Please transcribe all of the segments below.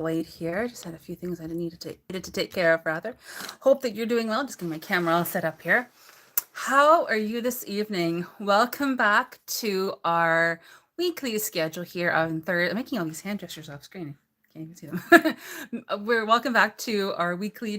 Wait here. Just had a few things I needed to take care of, rather. Hope that you're doing well. Just getting my camera all set up here. How are you this evening? Welcome back to our weekly schedule here on Thursday. I'm making all these hand gestures off screen. Can't even see them. We're welcome back to our weekly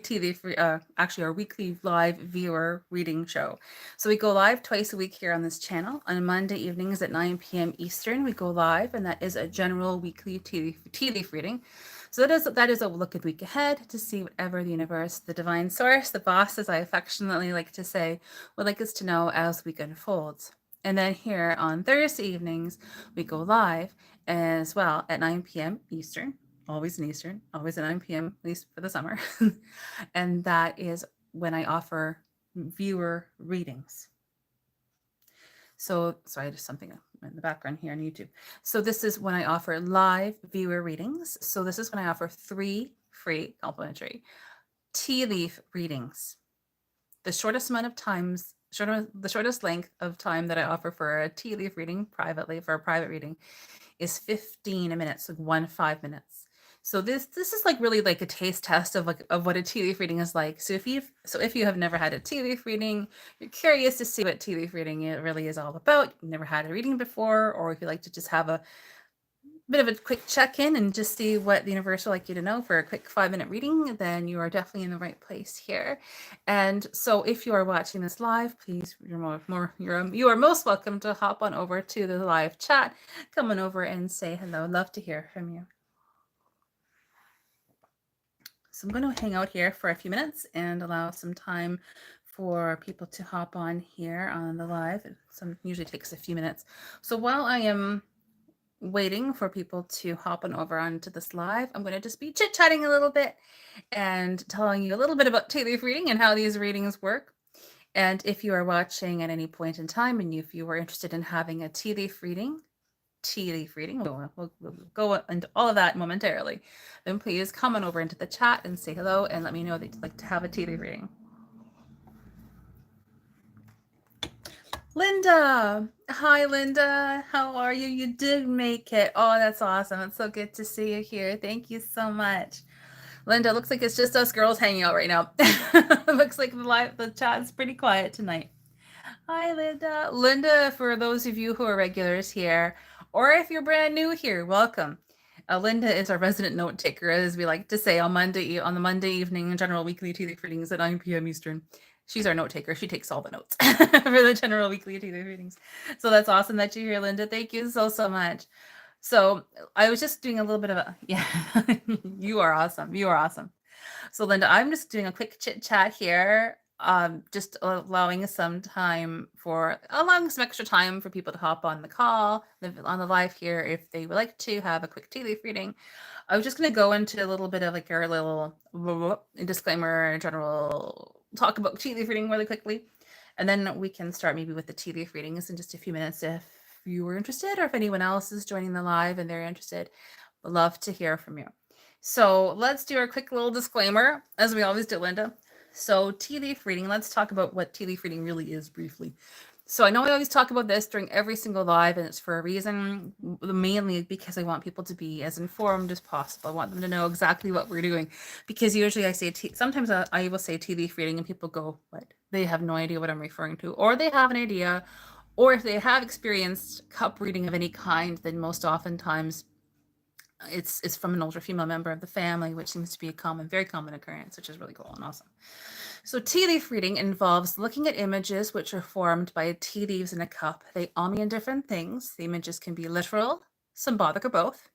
actually our weekly live viewer reading show. So we go live twice a week here on this channel. On Monday evenings at 9 p.m. Eastern, we go live, and that is a general weekly tea leaf reading. So that is a look at week ahead to see whatever the universe, the divine source, the boss, as I affectionately like to say, would like us to know as week unfolds. And then here on Thursday evenings, we go live as well at 9 p.m. Eastern, always in Eastern, always at 9 p.m., at least for the summer. And that is when I offer viewer readings. So sorry, just something in the background here on YouTube. So this is when I offer live viewer readings. So this is when I offer 3 free complimentary tea leaf readings. The shortest amount of times, the shortest length of time that I offer for a tea leaf reading privately, for a private reading, is 15 minutes, like 5 minutes. So this is like really like a taste test of what a tea leaf reading is like. So if you have never had a tea leaf reading, you're curious to see what tea leaf reading it really is all about, you've never had a reading before, or if you like to just have a bit of a quick check-in and just see what the universe would like you to know for a quick 5-minute reading, then you are definitely in the right place here. And so if you are watching this live, please, you are most welcome to hop on over to the live chat, come on over and say hello. Love to hear from you. So I'm going to hang out here for a few minutes and allow some time for people to hop on here on the live. Some usually takes a few minutes. So while I am waiting for people to hop on over onto this live, I'm going to just be chit-chatting a little bit and telling you a little bit about tea leaf reading and how these readings work. And if you are watching at any point in time and if you are interested in having a tea leaf reading, we'll go into all of that momentarily, then please come on over into the chat and say hello and let me know that you'd like to have a tea leaf reading. Linda, hi Linda, how are you? You did make it. Oh, that's awesome. It's so good to see you here. Thank you so much. Linda, looks like it's just us girls hanging out right now. Looks like the chat's pretty quiet tonight. Hi Linda. Linda, for those of you who are regulars here, or if you're brand new here, welcome. Linda is our resident note taker, as we like to say, on the Monday evening general weekly tea leaf readings at 9 p.m. Eastern. She's our note taker. She takes all the notes for the general weekly tea leaf readings. So that's awesome that you're here, Linda. Thank you so much. So I was just doing a little bit of you are awesome. You are awesome. So Linda, I'm just doing a quick chit chat here. Just allowing some extra time for people to hop on the call, on the live here, if they would like to have a quick tea leaf reading. I was just going to go into a little bit of like our little disclaimer, general talk about tea leaf reading really quickly, and then we can start maybe with the tea leaf readings in just a few minutes if you were interested, or if anyone else is joining the live and they're interested. Would love to hear from you. So let's do our quick little disclaimer, as we always do, Linda. So tea leaf reading, let's talk about what tea leaf reading really is briefly. So I know I always talk about this during every single live, and it's for a reason, mainly because I want people to be as informed as possible. I want them to know exactly what we're doing, because usually I say, sometimes I will say tea leaf reading and people go, what? They have no idea what I'm referring to, or they have an idea, or if they have experienced cup reading of any kind, then most oftentimes it's from an older female member of the family, which seems to be a very common occurrence, which is really cool and awesome. So tea leaf reading involves looking at images which are formed by tea leaves in a cup. They all mean different things. The images can be literal, symbolic, or both.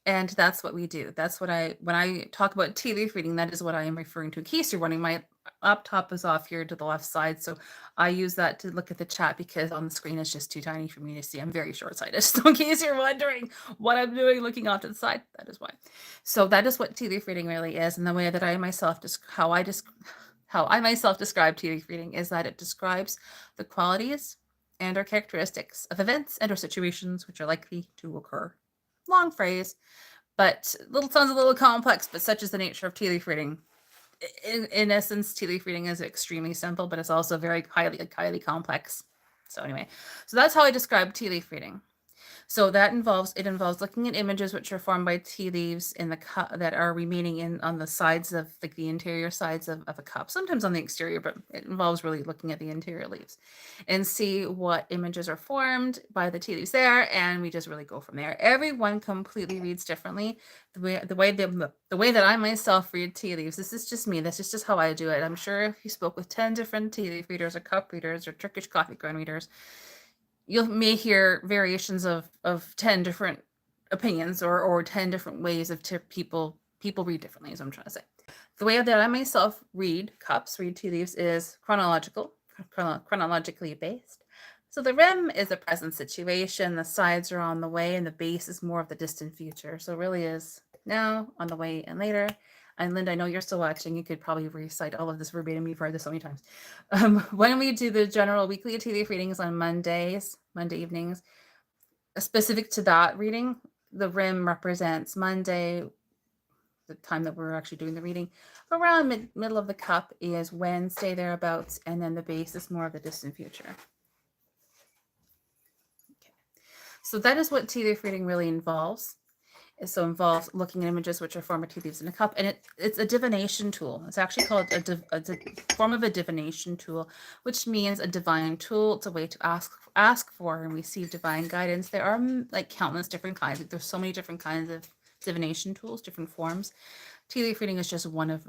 And that's what we do. That's what when I talk about tea leaf reading, that is what I am referring to. In case you're wondering, my laptop is off here to the left side, so I use that to look at the chat because on the screen it's just too tiny for me to see. I'm very short-sighted, so in case you're wondering what I'm doing looking off to the side, that is why. So that is what tea leaf reading really is, and the way that how I myself describe tea leaf reading is that it describes the qualities and or characteristics of events and or situations which are likely to occur. Long phrase, but sounds a little complex, but such is the nature of tea leaf reading. In essence, tea leaf reading is extremely simple, but it's also very highly complex. So anyway, so that's how I describe tea leaf reading. So that involves looking at images which are formed by tea leaves in the cup that are remaining in on the sides of like the interior sides of a cup, sometimes on the exterior, but it involves really looking at the interior leaves and see what images are formed by the tea leaves there. And we just really go from there. Everyone completely reads differently. The way that I myself read tea leaves, this is just me. This is just how I do it. I'm sure if you spoke with 10 different tea leaf readers or cup readers or Turkish coffee ground readers, you may hear variations of 10 different opinions or 10 different ways of people read differently, is what I'm trying to say. The way that I myself read tea leaves, is chronologically based. So the rim is a present situation, the sides are on the way, and the base is more of the distant future. So it really is now, on the way, and later. And Linda, I know you're still watching. You could probably recite all of this verbatim. You've heard this so many times. When we do the general weekly tea leaf readings on Monday evenings, specific to that reading, the rim represents Monday, the time that we're actually doing the reading. Around middle of the cup is Wednesday, thereabouts, and then the base is more of the distant future. Okay. So that is what tea leaf reading really involves. So involves looking at images which are formed of tea leaves in a cup, and it's a divination tool. It's actually called a form of a divination tool, which means a divine tool. It's a way to ask for and receive divine guidance. There are like countless different kinds. There's so many different kinds of divination tools, different forms. Tea leaf reading is just one of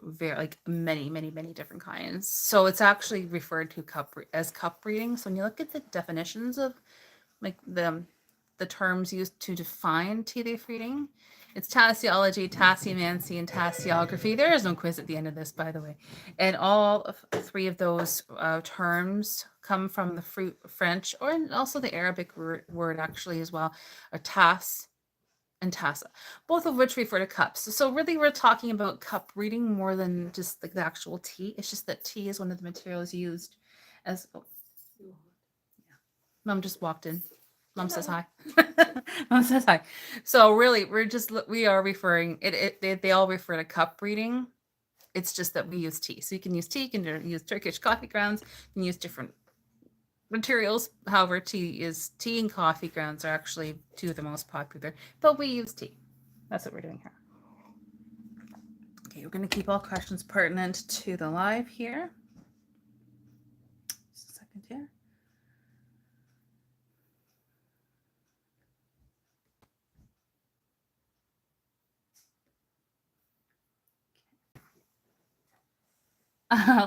many different kinds. So it's actually referred to as cup reading. So when you look at the definitions of like the terms used to define tea leaf reading, it's tasiology, tassiomancy, and tasiography. There is no quiz at the end of this, by the way. And all three of those terms come from the French, or also the Arabic word actually as well, or tas and tassa, both of which refer to cups. So really we're talking about cup reading more than just like the actual tea. It's just that tea is one of the materials used as... Oh, yeah. Mom just walked in. Mom says hi. Mom says hi. So really, we are referring they all refer to cup reading. It's just that we use tea. So you can use tea, you can use Turkish coffee grounds, you can use different materials. However, tea and coffee grounds are actually two of the most popular, but we use tea. That's what we're doing here. Okay, we're going to keep all questions pertinent to the live here. Just a second here.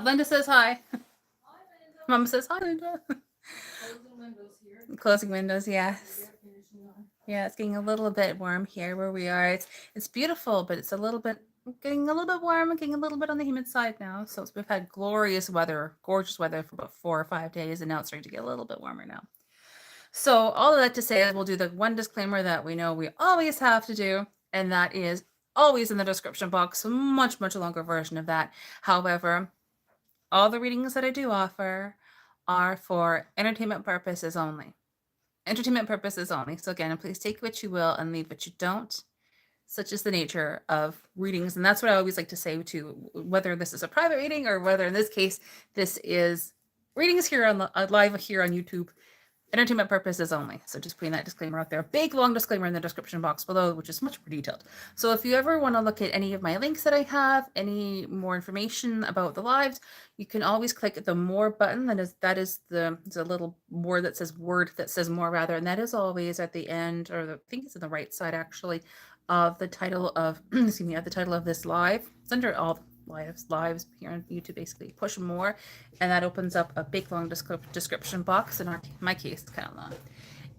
Linda says hi. Hi, Linda. Mom says hi, Linda. Closing windows here. Closing windows, yes. Yeah, it's getting a little bit warm here where we are. It's beautiful, but it's getting a little bit warm and getting a little bit on the humid side now. So we've had gorgeous weather for about 4 or 5 days, and now it's starting to get a little bit warmer now. So all of that to say is we'll do the one disclaimer that we know we always have to do, and that is always in the description box, a much longer version of that. However, all the readings that I do offer are for entertainment purposes only. Entertainment purposes only. So again, please take what you will and leave what you don't. Such is the nature of readings. And that's what I always like to say to whether this is a private reading or whether in this case, this is readings here on live here on YouTube. Entertainment purposes only. So just putting that disclaimer out there. Big long disclaimer in the description box below, which is much more detailed. So if you ever want to look at any of my links that I have, any more information about the lives, you can always click the more button. That is the little word that says more rather, and that is always at the end, or I think it's on the right side actually, of the title of excuse me, of the title of this live. It's under all lives here on YouTube. Basically push more and that opens up a big long description box. In my case, it's kind of long,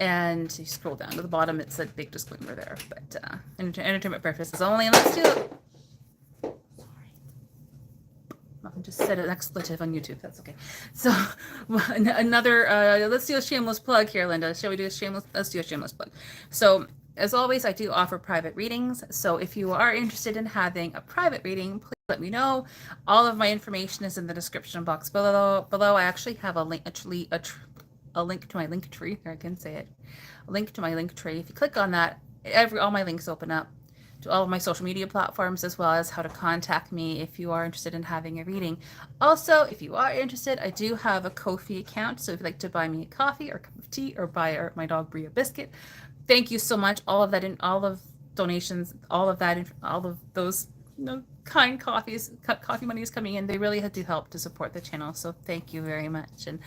and you scroll down to the bottom, it's a big disclaimer there, but entertainment purposes only. And let's do it. I just said an expletive on YouTube. That's okay. So another let's do a shameless plug here, Linda. Shall we do a shameless? Let's do a shameless plug. So as always, I do offer private readings. So if you are interested in having a private reading, please let me know. All of my information is in the description box below. I actually have a link, a link to my link tree. There, I can say it. A link to my link tree. If you click on that, all my links open up to all of my social media platforms, as well as how to contact me if you are interested in having a reading. Also, if you are interested, I do have a Ko-fi account. So if you'd like to buy me a coffee or a cup of tea or buy my dog Brie a biscuit, thank you so much. All of that and all of donations, all of that, all of those kind coffee monies coming in. They really had to help to support the channel. So thank you very much. And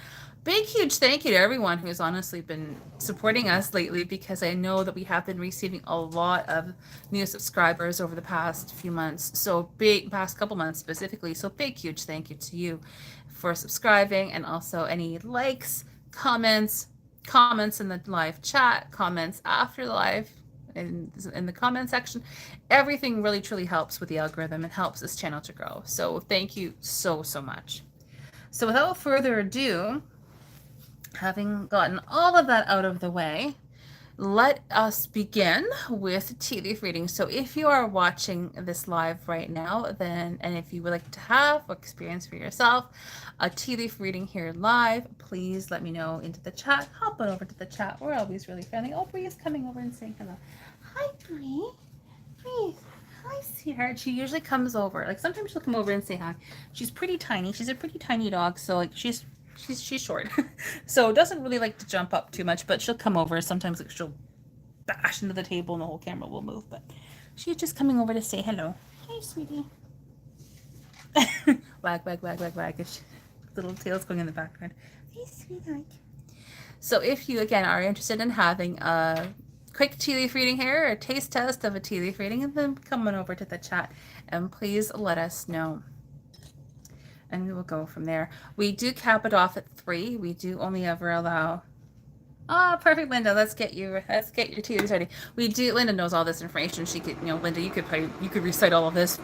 big, huge thank you to everyone who's honestly been supporting us lately, because I know that we have been receiving a lot of new subscribers over the past few months. So big, past couple months specifically. So big, huge thank you to you for subscribing, and also any likes, comments in the live chat, comments after the live, in the comment section. Everything really truly helps with the algorithm and helps this channel to grow. So thank you so, so much. So without further ado, having gotten all of that out of the way, let us begin with tea leaf reading. So if you are watching this live right now, then, and if you would like to have or experience for yourself a tea leaf reading here live, please let me know into the chat. Hop on over to the chat. We're always really friendly. Oh, Bree is coming over and saying hello. Hi, Bree. Bree. Hi, sweetheart. She usually comes over. Like sometimes she'll come over and say hi. She's pretty tiny. She's a pretty tiny dog. So like she's short. So doesn't really like to jump up too much, but she'll come over. Sometimes like she'll bash into the table and the whole camera will move. But she's just coming over to say hello. Hey, sweetie. Wag, wag, wag, wag, wag. Little tails going in the background. Hey, sweetheart. So if you, again, are interested in having a quick tea leaf reading here, or a taste test of a tea leaf reading, then come on over to the chat and please let us know. And we will go from there. We do cap it off at 3. We do only ever allow... Ah, perfect, Linda. Let's get your tea leaves ready. We do... Linda knows all this information. She could, Linda, you could recite all of this.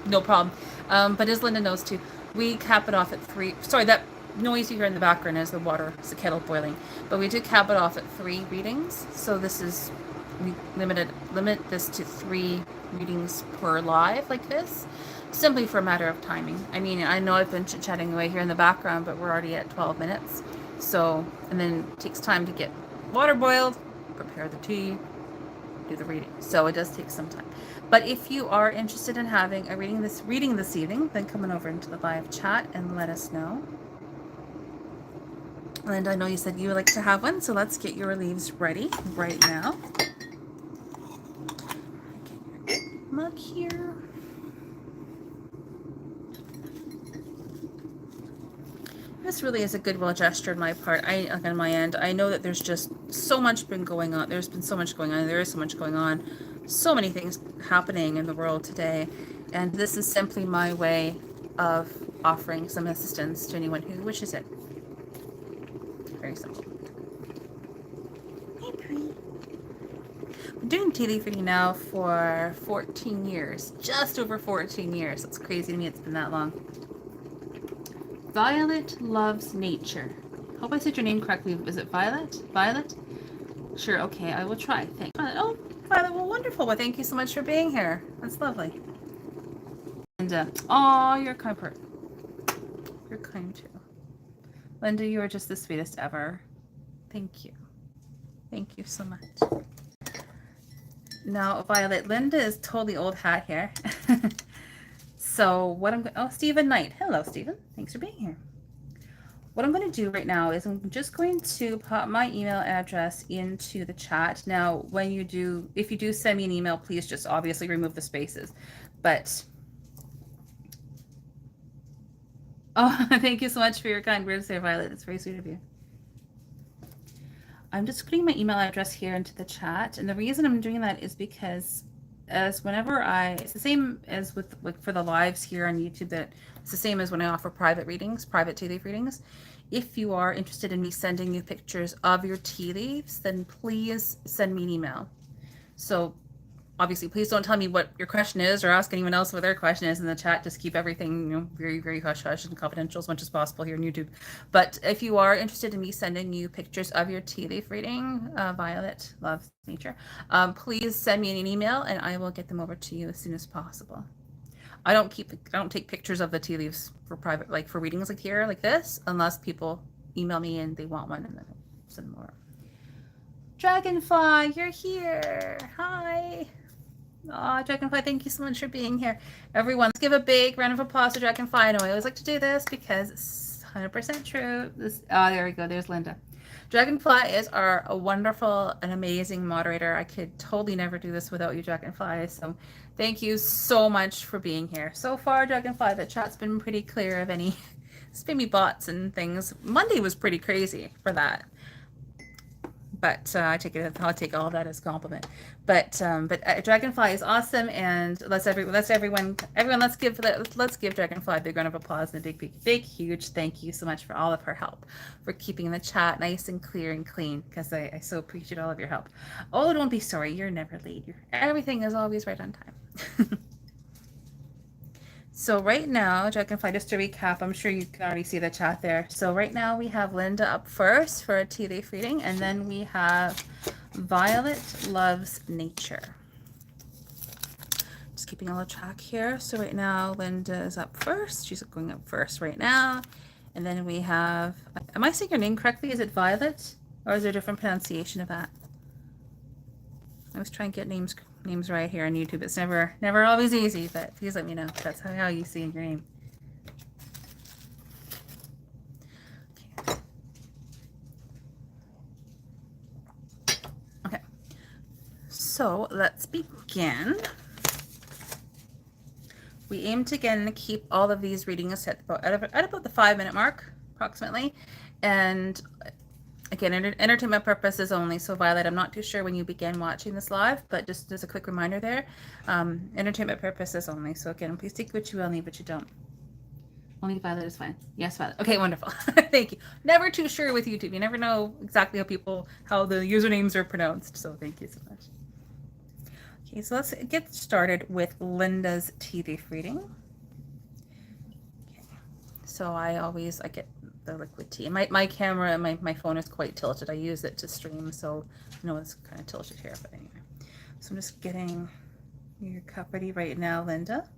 No problem. But as Linda knows too, we cap it off at 3. Sorry, that noise you hear in the background is the water, it's the kettle boiling. But we do cap it off at 3 readings. So this is, we limit this to 3 readings per live like this, simply for a matter of timing. I mean, I know I've been chit-chatting away here in the background, but we're already at 12 minutes. So, and then it takes time to get water boiled, prepare the tea, do the reading. So it does take some time. But if you are interested in having a reading this evening, then come on over into the live chat and let us know. And I know you said you would like to have one, so let's get your leaves ready right now. Get your mug here. This really is a goodwill gesture on my part. On my end, I know that there's just so much been going on. There's been so much going on. There is so much going on. So many things happening in the world today. And this is simply my way of offering some assistance to anyone who wishes it. Very simple. Hey, Bree. I'm doing tea leaf reading now for 14 years. Just over 14 years. It's crazy to me it's been that long. Violet loves nature. Hope I said your name correctly. Is it Violet? Violet? Sure, okay, I will try. Thanks. Oh, Violet, well, wonderful. Well, thank you so much for being here. That's lovely. And, oh, you're kind. You're kind too. Linda, you are just the sweetest ever. Thank you. Thank you so much. Now, Violet, Linda is totally old hat here. So what I'm going, oh, Stephen Knight. Hello, Stephen. Thanks for being here. What I'm going to do right now is I'm just going to pop my email address into the chat. Now, when you do, if you do send me an email, please just obviously remove the spaces. But, oh, thank you so much for your kind words there, Violet. It's very sweet of you. I'm just putting my email address here into the chat. And the reason I'm doing that is because as whenever it's the same as with for the lives here on YouTube, that it's the same as when I offer private readings, private tea leaf readings. If you are interested in me sending you pictures of your tea leaves, then please send me an email. So obviously, please don't tell me what your question is or ask anyone else what their question is in the chat. Just keep everything, very, very hush-hush and confidential as much as possible here on YouTube. But if you are interested in me sending you pictures of your tea leaf reading, Violet loves nature, please send me an email and I will get them over to you as soon as possible. I don't take pictures of the tea leaves for private, like for readings like here, like this, unless people email me and they want one, and then I'll send them over. Dragonfly, you're here. Hi. Oh, Dragonfly, thank you so much for being here. Everyone, let's give a big round of applause to Dragonfly. I know I always like to do this because it's 100% true. Oh, there we go. There's Linda. Dragonfly is a wonderful and amazing moderator. I could totally never do this without you, Dragonfly. So thank you so much for being here. So far, Dragonfly, the chat's been pretty clear of any spammy bots and things. Monday was pretty crazy for that. But I'll take all of that as a compliment. But Dragonfly is awesome, and let's give Dragonfly a big round of applause and a big huge thank you so much for all of her help, for keeping the chat nice and clear and clean, because I so appreciate all of your help. Oh, don't be sorry, you're never late. Everything is always right on time. So right now, Dragonfly, just to recap, I'm sure you can already see the chat there. So right now we have Linda up first for a tea leaf reading, and then we have Violet Loves Nature. Just keeping all the track here. So right now Linda is up first. She's going up first right now. And then we have, am I saying your name correctly? Is it Violet? Or is there a different pronunciation of that? I was trying to get names right here on YouTube. It's never always easy, but please let me know if that's how you see your name. Okay, so let's begin. We aim to again keep all of these readings at about the 5-minute mark approximately, and again, entertainment purposes only. So Violet, I'm not too sure when you began watching this live, but just as a quick reminder there, entertainment purposes only. So again, please take what you will, leave what you don't. Only Violet is fine. Yes, Violet. Okay, wonderful. Thank you. Never too sure with YouTube. You never know exactly how the usernames are pronounced. So thank you so much. Okay, so let's get started with Linda's tea leaf reading. Okay. So I get the liquid tea. My camera and my phone is quite tilted. I use it to stream, so I know it's kind of tilted here, but anyway. So I'm just getting your cup ready right now, Linda.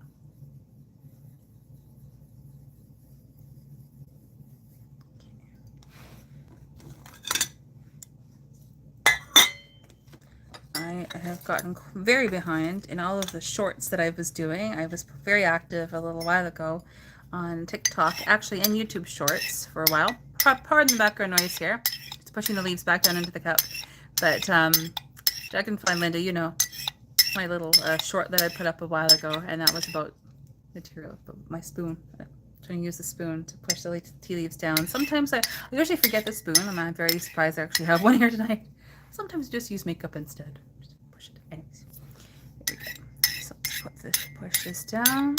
I have gotten very behind in all of the shorts that I was doing. I was very active a little while ago on TikTok, actually, and YouTube shorts for a while. Pardon the background noise here. It's pushing the leaves back down into the cup. But Dragonfly Linda, you know, my little short that I put up a while ago, and that was about material, but my spoon. I'm trying to use the spoon to push the tea leaves down. Sometimes I usually forget the spoon, and I'm very surprised I actually have one here tonight. Sometimes just use makeup instead. Just push it. Anyways, there we go. So let's push this down.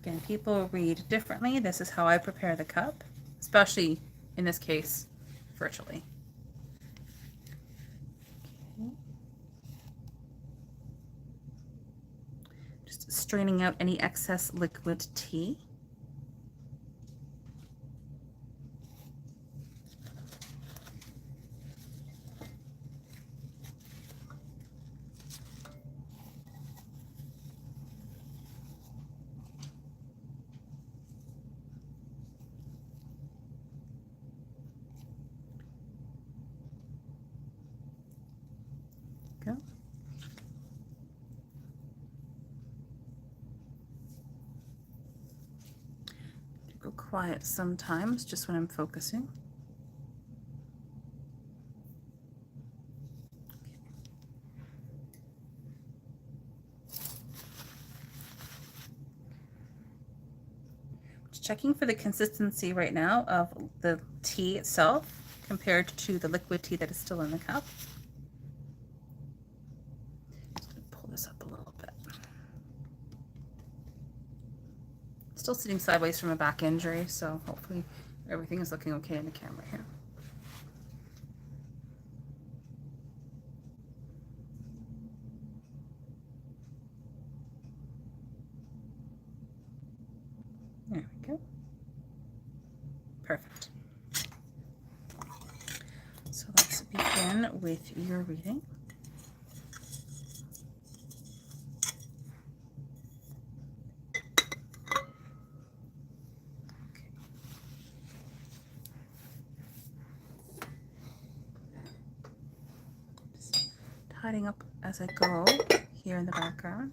Again, people read differently. This is how I prepare the cup, especially in this case, virtually. Okay. Just straining out any excess liquid tea. Go. Go quiet sometimes, just when I'm focusing. Just checking for the consistency right now of the tea itself compared to the liquid tea that is still in the cup. This up a little bit. Still sitting sideways from a back injury, so hopefully everything is looking okay in the camera here. There we go. Perfect. So let's begin with your reading. Tidying up as I go here in the background.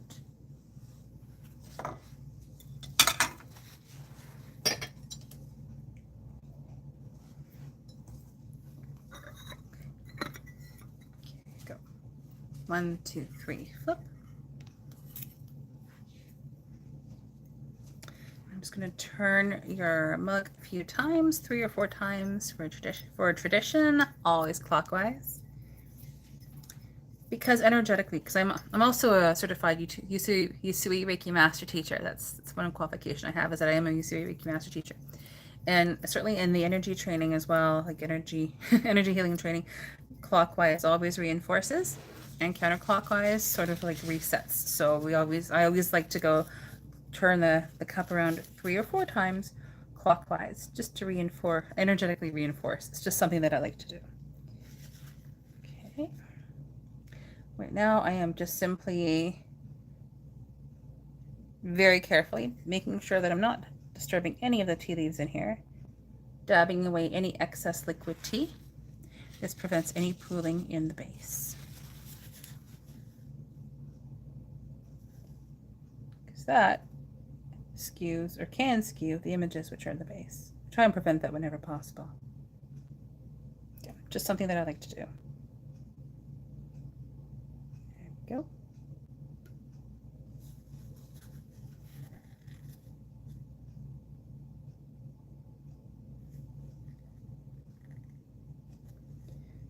1, 2, 3, flip. I'm just going to turn your mug a few times, 3 or 4 times for tradition, always clockwise. Because energetically, because I'm also a certified Usui Reiki master teacher. That's one qualification I have, is that I am a Usui Reiki master teacher. And certainly in the energy training as well, like energy healing training, clockwise always reinforces, and counterclockwise sort of like resets. So I always like to go turn the cup around 3 or 4 times clockwise, just to energetically reinforce. It's just something that I like to do. Okay. Right now I am just simply very carefully making sure that I'm not disturbing any of the tea leaves in here, dabbing away any excess liquid tea. This prevents any pooling in the base, because that skews or can skew the images which are in the base. Try and prevent that whenever possible. Yeah, just something that I like to do. There we go.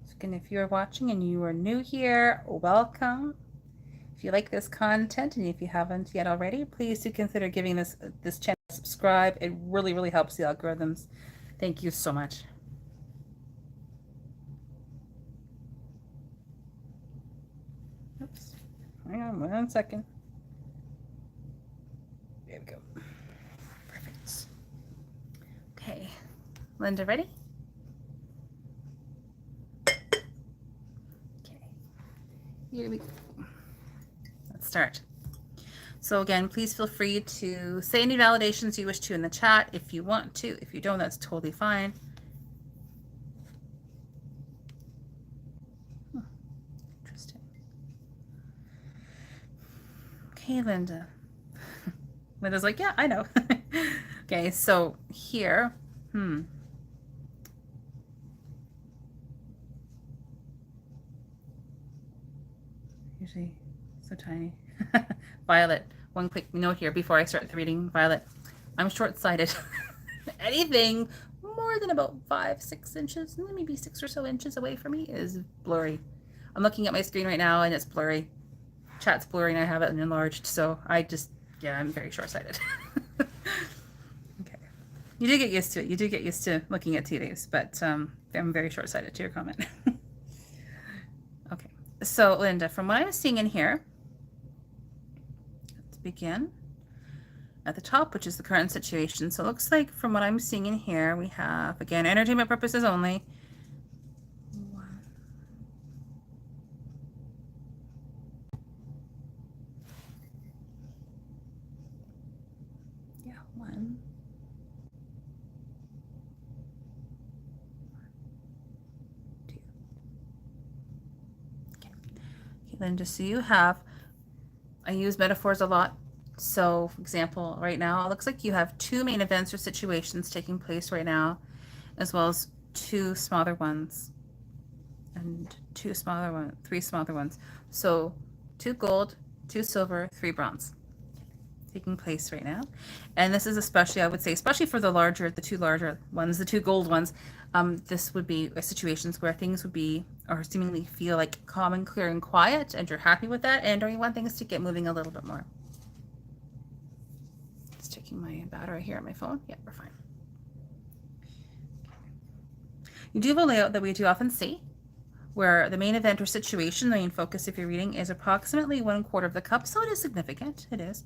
So again, if you're watching and you are new here, welcome. If you like this content, and if you haven't yet already, please do consider giving this channel a subscribe. It really, really helps the algorithms. Thank you so much. Oops. Hang on 1 second. There we go. Perfect. Okay. Linda, ready? Okay. Here we go. Let's start. So again, please feel free to say any validations you wish to in the chat if you want to. If you don't, that's totally fine. Interesting. Okay, Linda. Linda's like, yeah, I know. Okay, so here, usually so tiny. Violet, one quick note here before I start the reading. Violet, I'm short-sighted. Anything more than about 5-6 inches, maybe 6 or so inches away from me is blurry. I'm looking at my screen right now and it's blurry. Chat's blurry and I have it enlarged, so I'm very short-sighted. Okay. You do get used to it. You do get used to looking at tea leaves, but I'm very short-sighted to your comment. Okay. So, Linda, from what I'm seeing in here, let's begin at the top, which is the current situation. So it looks like from what I'm seeing in here, we have, again, entertainment purposes only. One. Yeah, 1. Then just so you have, I use metaphors a lot. So for example, right now, it looks like you have 2 main events or situations taking place right now, as well as 2 smaller ones and 3 smaller ones. So 2 gold, 2 silver, 3 bronze taking place right now. And this is especially, I would say, especially for the 2 larger ones, the 2 gold ones, this would be situations where things would be, or seemingly feel like calm and clear and quiet, and you're happy with that, and or you want things to get moving a little bit more. Just checking my battery here on my phone. Yeah, we're fine. You do have a layout that we do often see, where the main event or situation, the main focus of your reading, is approximately 1/4 of the cup, so it is significant. It is.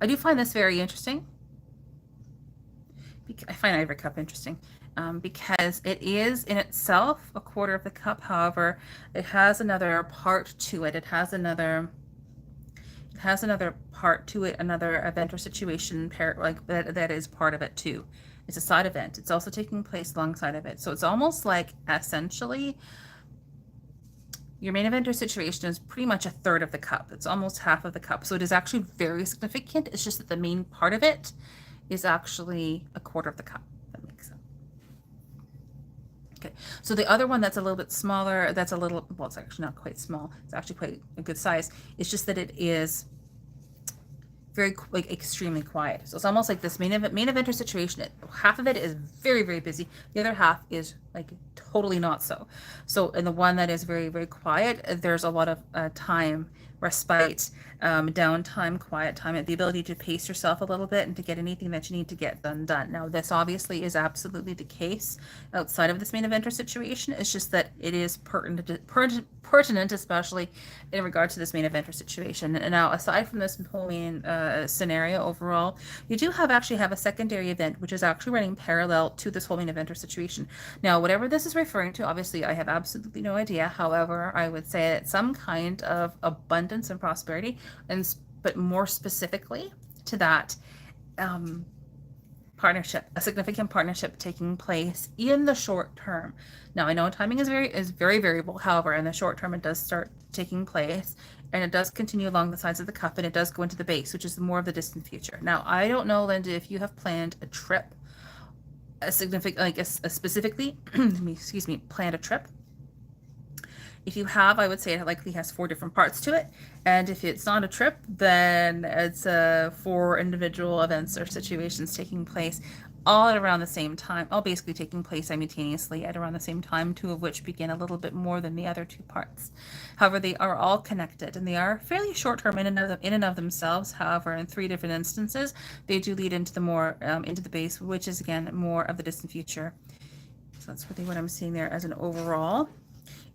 I do find this very interesting. I find every cup interesting because it is in itself 1/4 of the cup. However, it has another part to it. It has another part to it, another event or situation like that is part of it too. It's a side event. It's also taking place alongside of it. So it's almost like essentially your main event or situation is pretty much 1/3 of the cup. It's almost half of the cup. So it is actually very significant. It's just that the main part of it is actually 1/4 of the cup. That makes sense. Okay, so the other one that's a little bit smaller, that's a little, well, it's actually not quite small. It's actually quite a good size. It's just that it is very, like, extremely quiet. So it's almost like this main eventer situation. Half of it is very, very busy. The other half is like totally not so. So in the one that is very, very quiet, there's a lot of time, respite, downtime, quiet time, and the ability to pace yourself a little bit and to get anything that you need to get done. Now, this obviously is absolutely the case outside of this main eventer situation. It's just that it is pertinent, especially in regard to this main eventer situation. And now, aside from this whole main scenario overall, you do actually have a secondary event, which is actually running parallel to this whole main eventer situation. Now, whatever this is referring to, obviously, I have absolutely no idea. However, I would say that some kind of abundance and prosperity, but more specifically to that partnership, a significant partnership taking place in the short term. Now, I know timing is very variable. However, in the short term, it does start taking place, and it does continue along the sides of the cup, and it does go into the base, which is more of the distant future. Now, I don't know, Linda, if you have planned a trip, a significant, like a specifically, excuse me, planned a trip. If you have, I would say it likely has 4 different parts to it. And if it's not a trip, then it's 4 individual events or situations taking place all at around the same time, all basically taking place simultaneously at around the same time, 2 of which begin a little bit more than the other 2 parts. However, they are all connected, and they are fairly short-term in and of themselves. However, in 3 different instances, they do lead into the more into the base, which is again more of the distant future. So that's really what I'm seeing there as an overall.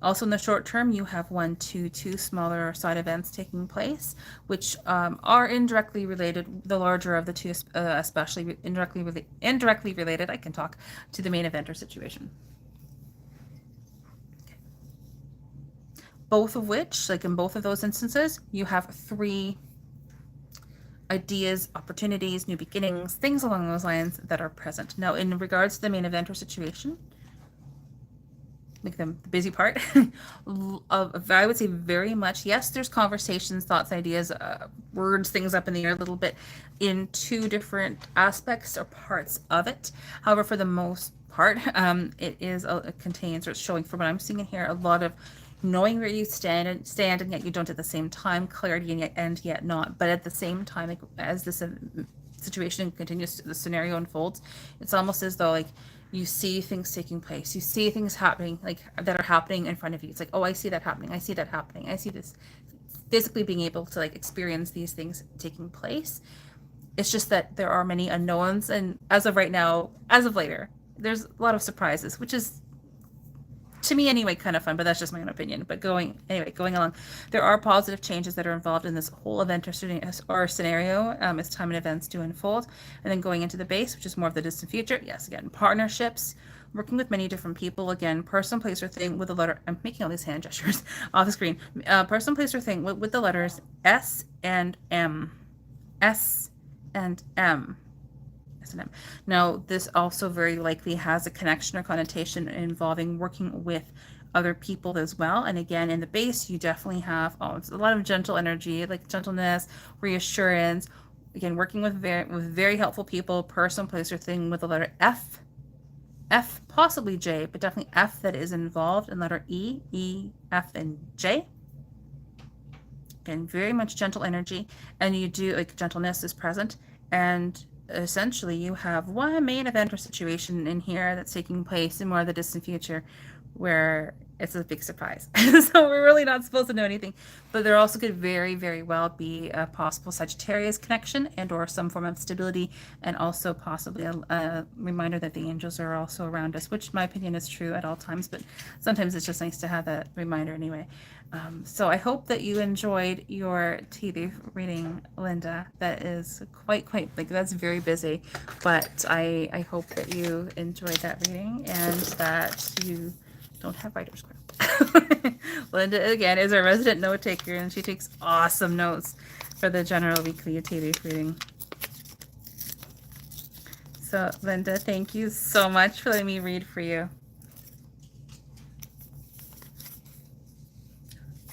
Also in the short term, you have 2 smaller side events taking place, which are indirectly related. The larger of the 2, especially indirectly related, I can talk to the main eventer situation. Okay. Both of which, like in both of those instances, you have 3 ideas, opportunities, new beginnings, things along those lines that are present. Now, in regards to the main eventer situation, like the busy part, I would say very much, yes, there's conversations, thoughts, ideas, words, things up in the air a little bit in 2 different aspects or parts of it. However, for the most part, it contains, or it's showing from what I'm seeing in here, a lot of knowing where you stand, and yet you don't at the same time, clarity and yet not. But at the same time, like, as this situation continues, the scenario unfolds, it's almost as though, like, you see things taking place, you see things happening, like, that are happening in front of you. It's like, oh, I see that happening, I see that happening, I see this, physically being able to, like, experience these things taking place. It's just that there are many unknowns, and as of right now, as of later, there's a lot of surprises, which is, to me anyway, kind of fun, but that's just my own opinion. But going along, there are positive changes that are involved in this whole event or scenario as time and events do unfold. And then going into the base, which is more of the distant future. Yes, again, partnerships, working with many different people. Again, person, place, or thing with the letter. I'm making all these hand gestures off the screen. Person, place, or thing with the letters S and M. S and M. Now, this also very likely has a connection or connotation involving working with other people as well. And again, in the base, you definitely have it's a lot of gentle energy, like gentleness, reassurance. Again, working with very helpful people, person, place, or thing with the letter F. F, possibly J, but definitely F that is involved, and letter E, F, and J. Again, very much gentle energy, and you do, like, gentleness is present, and essentially you have one main event or situation in here that's taking place in more of the distant future where it's a big surprise. So we're really not supposed to know anything, but there also could very, very well be a possible Sagittarius connection and or some form of stability, and also possibly a reminder that the angels are also around us, which in my opinion is true at all times, but sometimes it's just nice to have that reminder anyway. So I hope that you enjoyed your tea leaf reading, Linda. That is quite, like, that's very busy, but I hope that you enjoyed that reading and that you don't have writer's cramp. Linda, again, is our resident note taker, and she takes awesome notes for the general weekly tea leaf reading. So, Linda, thank you so much for letting me read for you.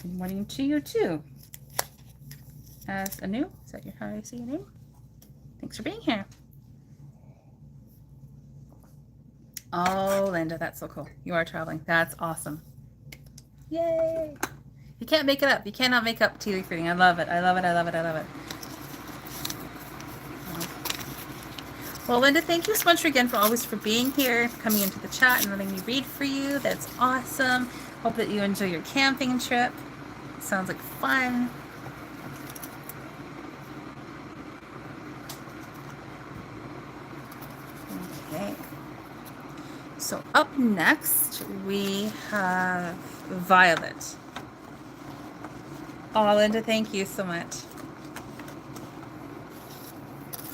Good morning to you too. As Anu, is that how I say your name? Thanks for being here. Oh, Linda, that's so cool. You are traveling. That's awesome. Yay! You can't make it up. You cannot make up tea leaf reading. I love it. I love it. I love it. I love it. Well, Linda, thank you so much again for being here, coming into the chat and letting me read for you. That's awesome. Hope that you enjoy your camping trip. Sounds like fun. Okay. So up next we have Violet. Oh, Linda, thank you so much.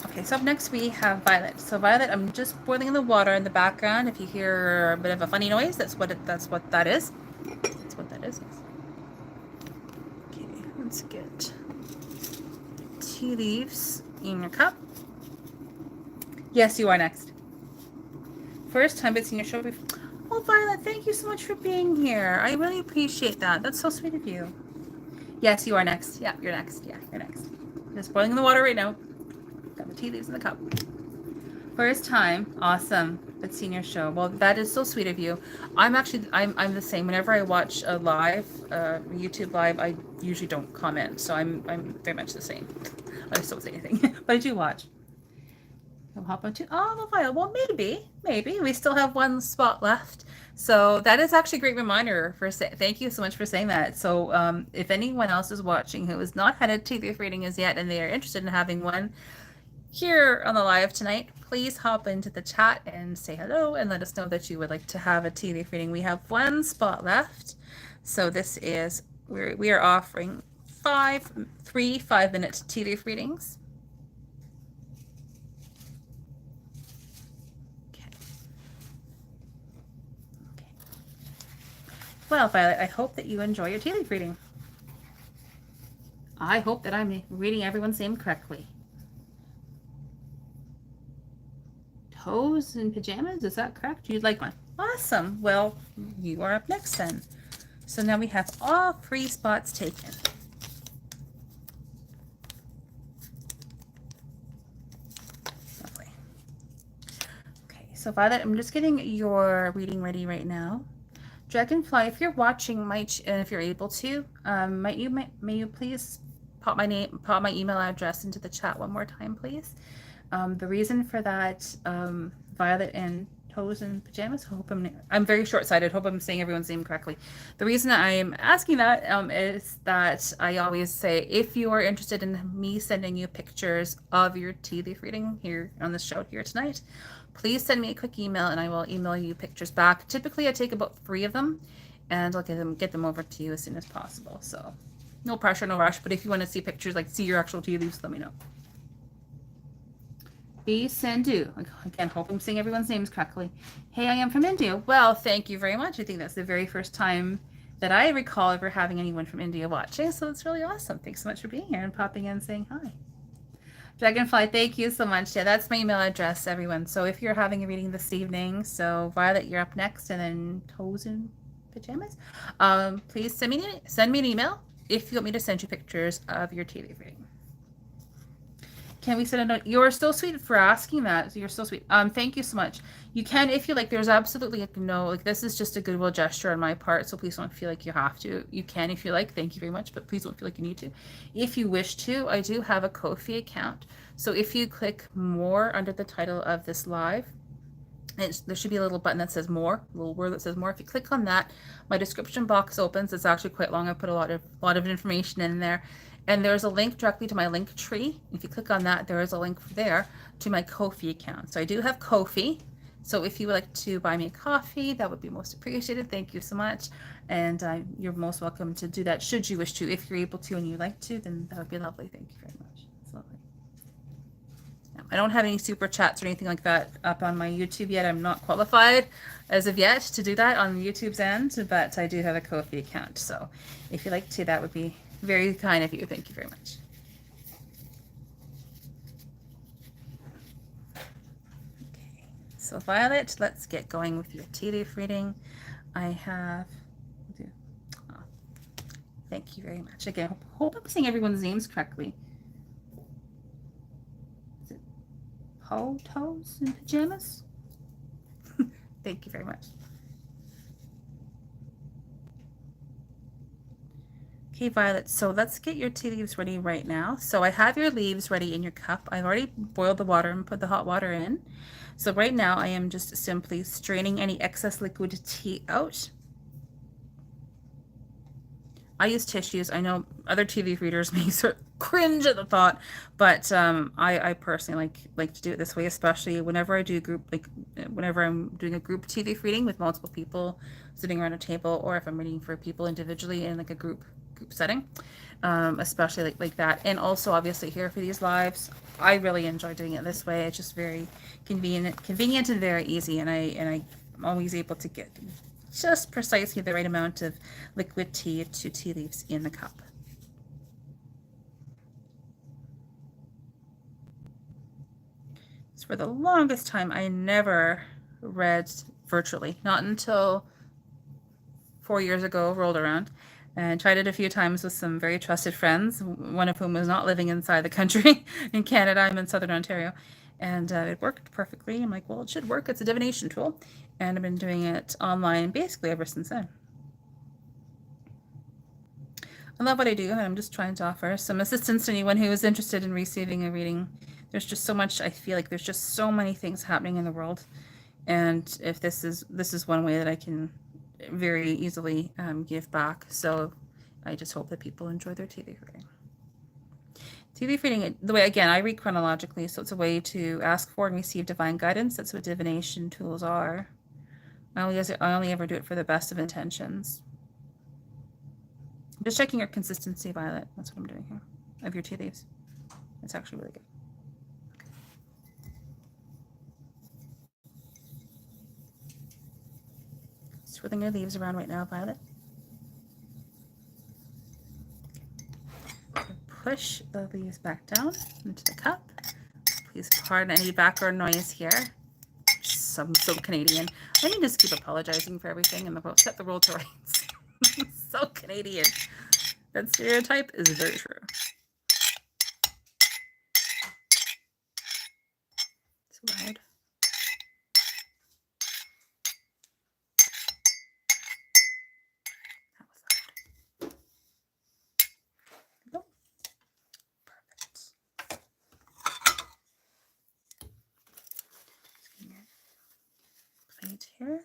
Okay, so up next we have Violet. So Violet, I'm just boiling the water in the background. If you hear a bit of a funny noise, that's what that is. That's what that is. Yes. Okay, let's get tea leaves in your cup. Yes, you are next. First time it's in your show before. Oh, Violet, thank you so much for being here. I really appreciate that. That's so sweet of you. Yes, you are next. Yeah, you're next. Yeah, you're next. Just boiling the water right now. Got the tea leaves in the cup. First time. Awesome. But senior show. Well, that is so sweet of you. I'm the same. Whenever I watch a live, YouTube live, I usually don't comment. So I'm very much the same. I just don't say anything. But I do watch. I'll hop onto the file. Well, maybe. We still have one spot left. So that is actually a great reminder thank you so much for saying that. So if anyone else is watching who has not had a tea leaf reading as yet and they are interested in having one here on the live tonight, please hop into the chat and say hello and let us know that you would like to have a tea leaf reading. We have one spot left. So this is, we are offering three 5-minute tea leaf readings. Well, Violet, I hope that you enjoy your tea leaf reading. I hope that I'm reading everyone's name correctly. Toes in pajamas, is that correct? You'd like one? Awesome. Well, you are up next then. So now we have all 3 spots taken. Lovely. Okay, so Violet, I'm just getting your reading ready right now. Dragonfly, if you're watching, and if you're able to, may you please pop my email address into the chat one more time, please. The reason for that, Violet and Toes in Pajamas. I'm very short-sighted. Hope I'm saying everyone's name correctly. The reason I'm asking that is that I always say, if you are interested in me sending you pictures of your tea leaf reading here on the show here tonight, please send me a quick email and I will email you pictures back. Typically, I take about 3 of them and I'll get them over to you as soon as possible. So no pressure, no rush. But if you want to see pictures, like see your actual tea leaves, let me know. B. Sandhu. Again, hope I'm saying everyone's names correctly. Hey, I am from India. Well, thank you very much. I think that's the very first time that I recall ever having anyone from India watching. So it's really awesome. Thanks so much for being here and popping in and saying hi. Dragonfly, thank you so much. Yeah, that's my email address, everyone. So if you're having a reading this evening, so Violet, you're up next, and then Toes in Pajamas, please send me an email if you want me to send you pictures of your tea leaf reading. Can we send a note? You're so sweet for asking that. You're so sweet. Thank you so much. You can if you like. There's absolutely no, like, this is just a goodwill gesture on my part, so please don't feel like you have to. You can if you like. Thank you very much, but please don't feel like you need to. If you wish to, I do have a Ko-fi account. So if you click more under the title of this live, there should be a little button that says more, a little word that says more. If you click on that, my description box opens. It's actually quite long. I put a lot of information in there. And there's a link directly to my link tree. If you click on that, there is a link there to my Ko-fi account. So I do have Ko-fi. So if you would like to buy me a coffee, that would be most appreciated. Thank you so much. And you're most welcome to do that should you wish to. If you're able to and you'd like to, then that would be lovely. Thank you very much. It's lovely. Yeah, I don't have any super chats or anything like that up on my YouTube yet. I'm not qualified as of yet to do that on YouTube's end, but I do have a Ko-fi account. So if you'd like to, that would be very kind of you. Thank you very much. Okay, so Violet, let's get going with your tea leaf reading. I have, thank you very much. Again, hope I'm saying everyone's names correctly. Is it Toes in Pajamas? Thank you very much. Okay, Violet, so let's get your tea leaves ready right now. So I have your leaves ready in your cup. I've already boiled the water and put the hot water in. So right now I am just simply straining any excess liquid tea out. I use tissues. I know other tea leaf readers may sort of cringe at the thought, but I personally like to do it this way, especially whenever I do group, like whenever I'm doing a group tea leaf reading with multiple people sitting around a table, or if I'm reading for people individually in like a group setting, especially like that. And also obviously here for these lives, I really enjoy doing it this way. It's just very convenient and very easy, and I'm always able to get just precisely the right amount of liquid tea to tea leaves in the cup. So for the longest time, I never read virtually, not until 4 years ago rolled around, and tried it a few times with some very trusted friends, one of whom was not living inside the country in Canada. I'm in Southern Ontario, and it worked perfectly. I'm like, well, it should work. It's a divination tool, and I've been doing it online basically ever since then. I love what I do, and I'm just trying to offer some assistance to anyone who is interested in receiving a reading. There's just so much, I feel like there's just so many things happening in the world, and if this is one way that I can very easily give back. So I just hope that people enjoy their tea leaf reading. Tea leaf reading, the way, again, I read chronologically, so it's a way to ask for and receive divine guidance. That's what divination tools are. I only ever do it for the best of intentions. I'm just checking your consistency, Violet. That's what I'm doing here, of your tea leaves. It's actually really good. Okay. Swirling your leaves around right now, Violet. Push the leaves back down into the cup. Please pardon any background noise here. I'm so Canadian. I can just keep apologizing for everything and set the world to rights. So Canadian. That stereotype is very true. So loud. That was loud. Nope. Perfect. Plate here.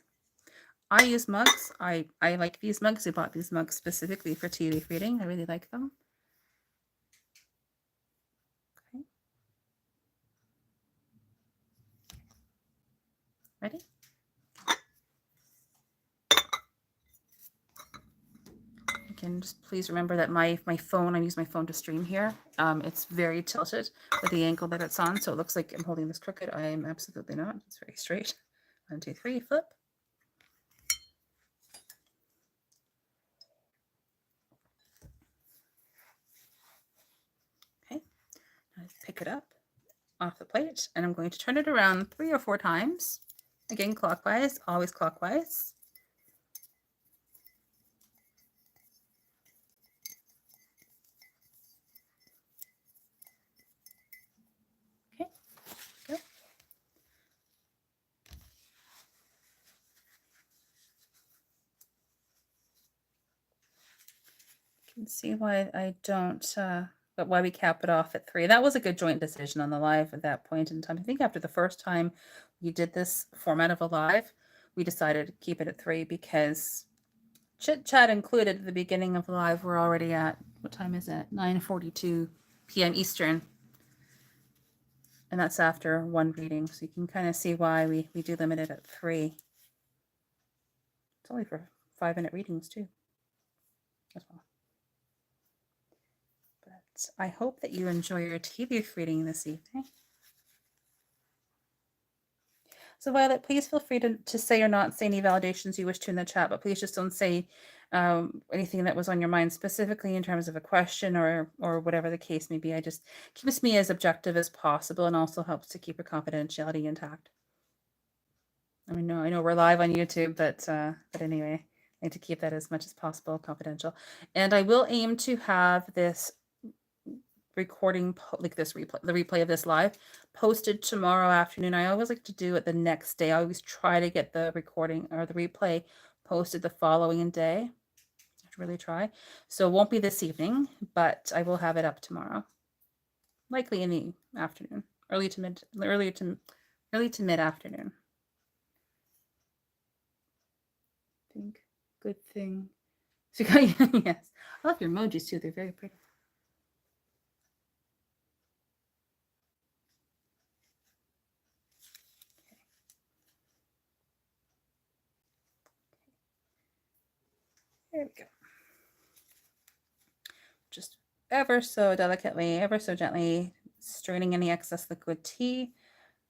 I use mugs. I like these mugs. I bought these mugs specifically for tea leaf reading. I really like them. Okay. Ready? Again, just please remember that my phone, I use my phone to stream here. It's very tilted with the angle that it's on, so it looks like I'm holding this crooked. I am absolutely not. It's very straight. 1, 2, 3, flip. Okay, now pick it up off the plate, and I'm going to turn it around 3 or 4 times. Again, clockwise, always clockwise. Okay, go. You can see why I don't, but why we cap it off at 3. That was a good joint decision on the live at that point in time. I think after the first time we did this format of a live, we decided to keep it at 3 because chit chat included at the beginning of the live. We're already at, what time is it? 9:42 p.m. Eastern. And that's after 1 reading. So you can kind of see why we do limit it at 3. It's only for 5-minute readings too, as well. But I hope that you enjoy your tea leaf reading this evening. So Violet, please feel free to say or not say any validations you wish to in the chat, but please just don't say anything that was on your mind specifically in terms of a question or whatever the case may be. I just keeps me as objective as possible and also helps to keep your confidentiality intact. I mean, I know we're live on YouTube, but anyway, I need to keep that as much as possible confidential. And I will aim to have this recording, like this replay, the replay of this live, posted tomorrow afternoon. I always like to do it the next day. I always try to get the recording or the replay posted the following day. I have to really try. So it won't be this evening, but I will have it up tomorrow. Likely in the afternoon, early to mid afternoon. I think good thing. So, yes, I love your emojis too. They're very pretty. There we go. Just ever so delicately, ever so gently straining any excess liquid tea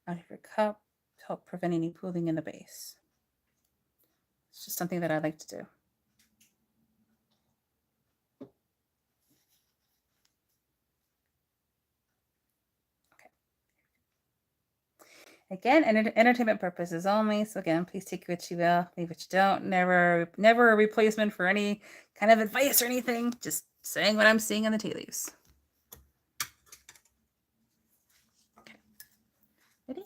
out of your cup to help prevent any pooling in the base. It's just something that I like to do. Okay. Again, entertainment purposes only. So again, please take what you will, leave what you don't. Never a replacement for any kind of advice or anything. Just saying what I'm seeing in the tea leaves. Okay. Ready?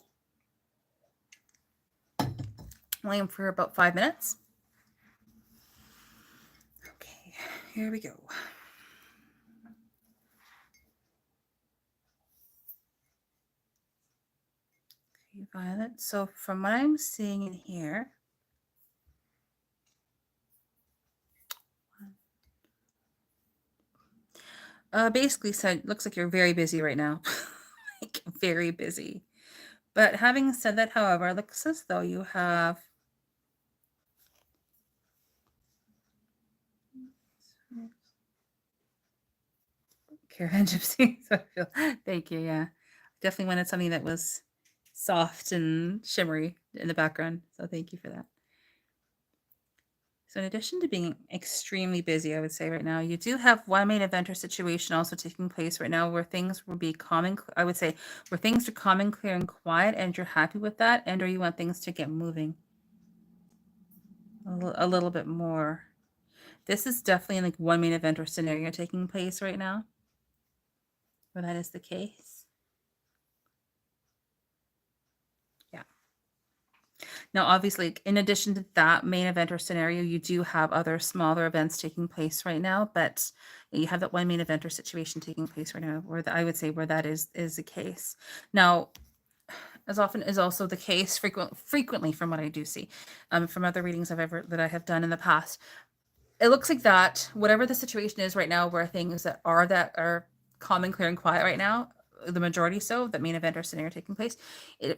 Waiting for about 5 minutes. Okay, here we go. Okay, Violet. So from what I'm seeing in here, basically said, looks like you're very busy right now. Like very busy. But having said that, however, it looks as though you have Caravan Gypsy. Thank you. Yeah, definitely wanted something that was soft and shimmery in the background. So thank you for that. So in addition to being extremely busy, I would say right now, you do have one main event or situation also taking place right now where things will be calm and I would say where things are calm and clear and quiet, and you're happy with that, and or you want things to get moving a little bit more. This is definitely like one main event or scenario taking place right now, where that is the case. Yeah. Now, obviously, in addition to that main event or scenario, you do have other smaller events taking place right now, but you have that one main event or situation taking place right now where I would say where that is the case. Now, as often is also the case frequently from what I do see, from other readings that I have done in the past, it looks like that whatever the situation is right now, where things that are calm and clear and quiet right now, the majority so that main event or scenario taking place,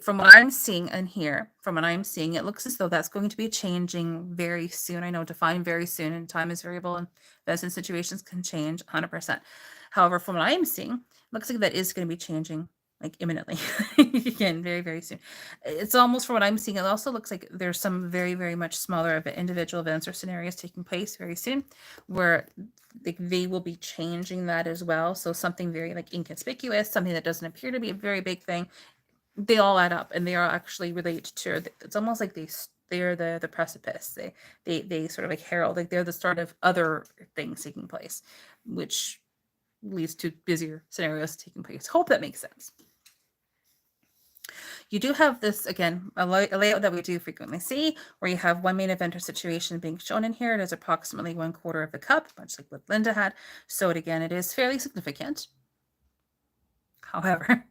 from what I'm seeing and here, from what I'm seeing, it looks as though that's going to be changing very soon. I know define very soon, and time is variable, and events and situations can change 100%. However, from what I'm seeing, it looks like that is going to be changing like imminently. Again, very, very soon. It's almost, from what I'm seeing, it also looks like there's some very, very much smaller individual events or scenarios taking place very soon where they will be changing that as well. So something very like inconspicuous, something that doesn't appear to be a very big thing, they all add up and they are actually related to, it's almost like they're the precipice. They sort of like herald, like they're the start of other things taking place, which leads to busier scenarios taking place. Hope that makes sense. You do have this, again, a layout that we do frequently see, where you have one main event or situation being shown in here. It is approximately 1/4 of the cup, much like what Linda had. So again, it is fairly significant. However,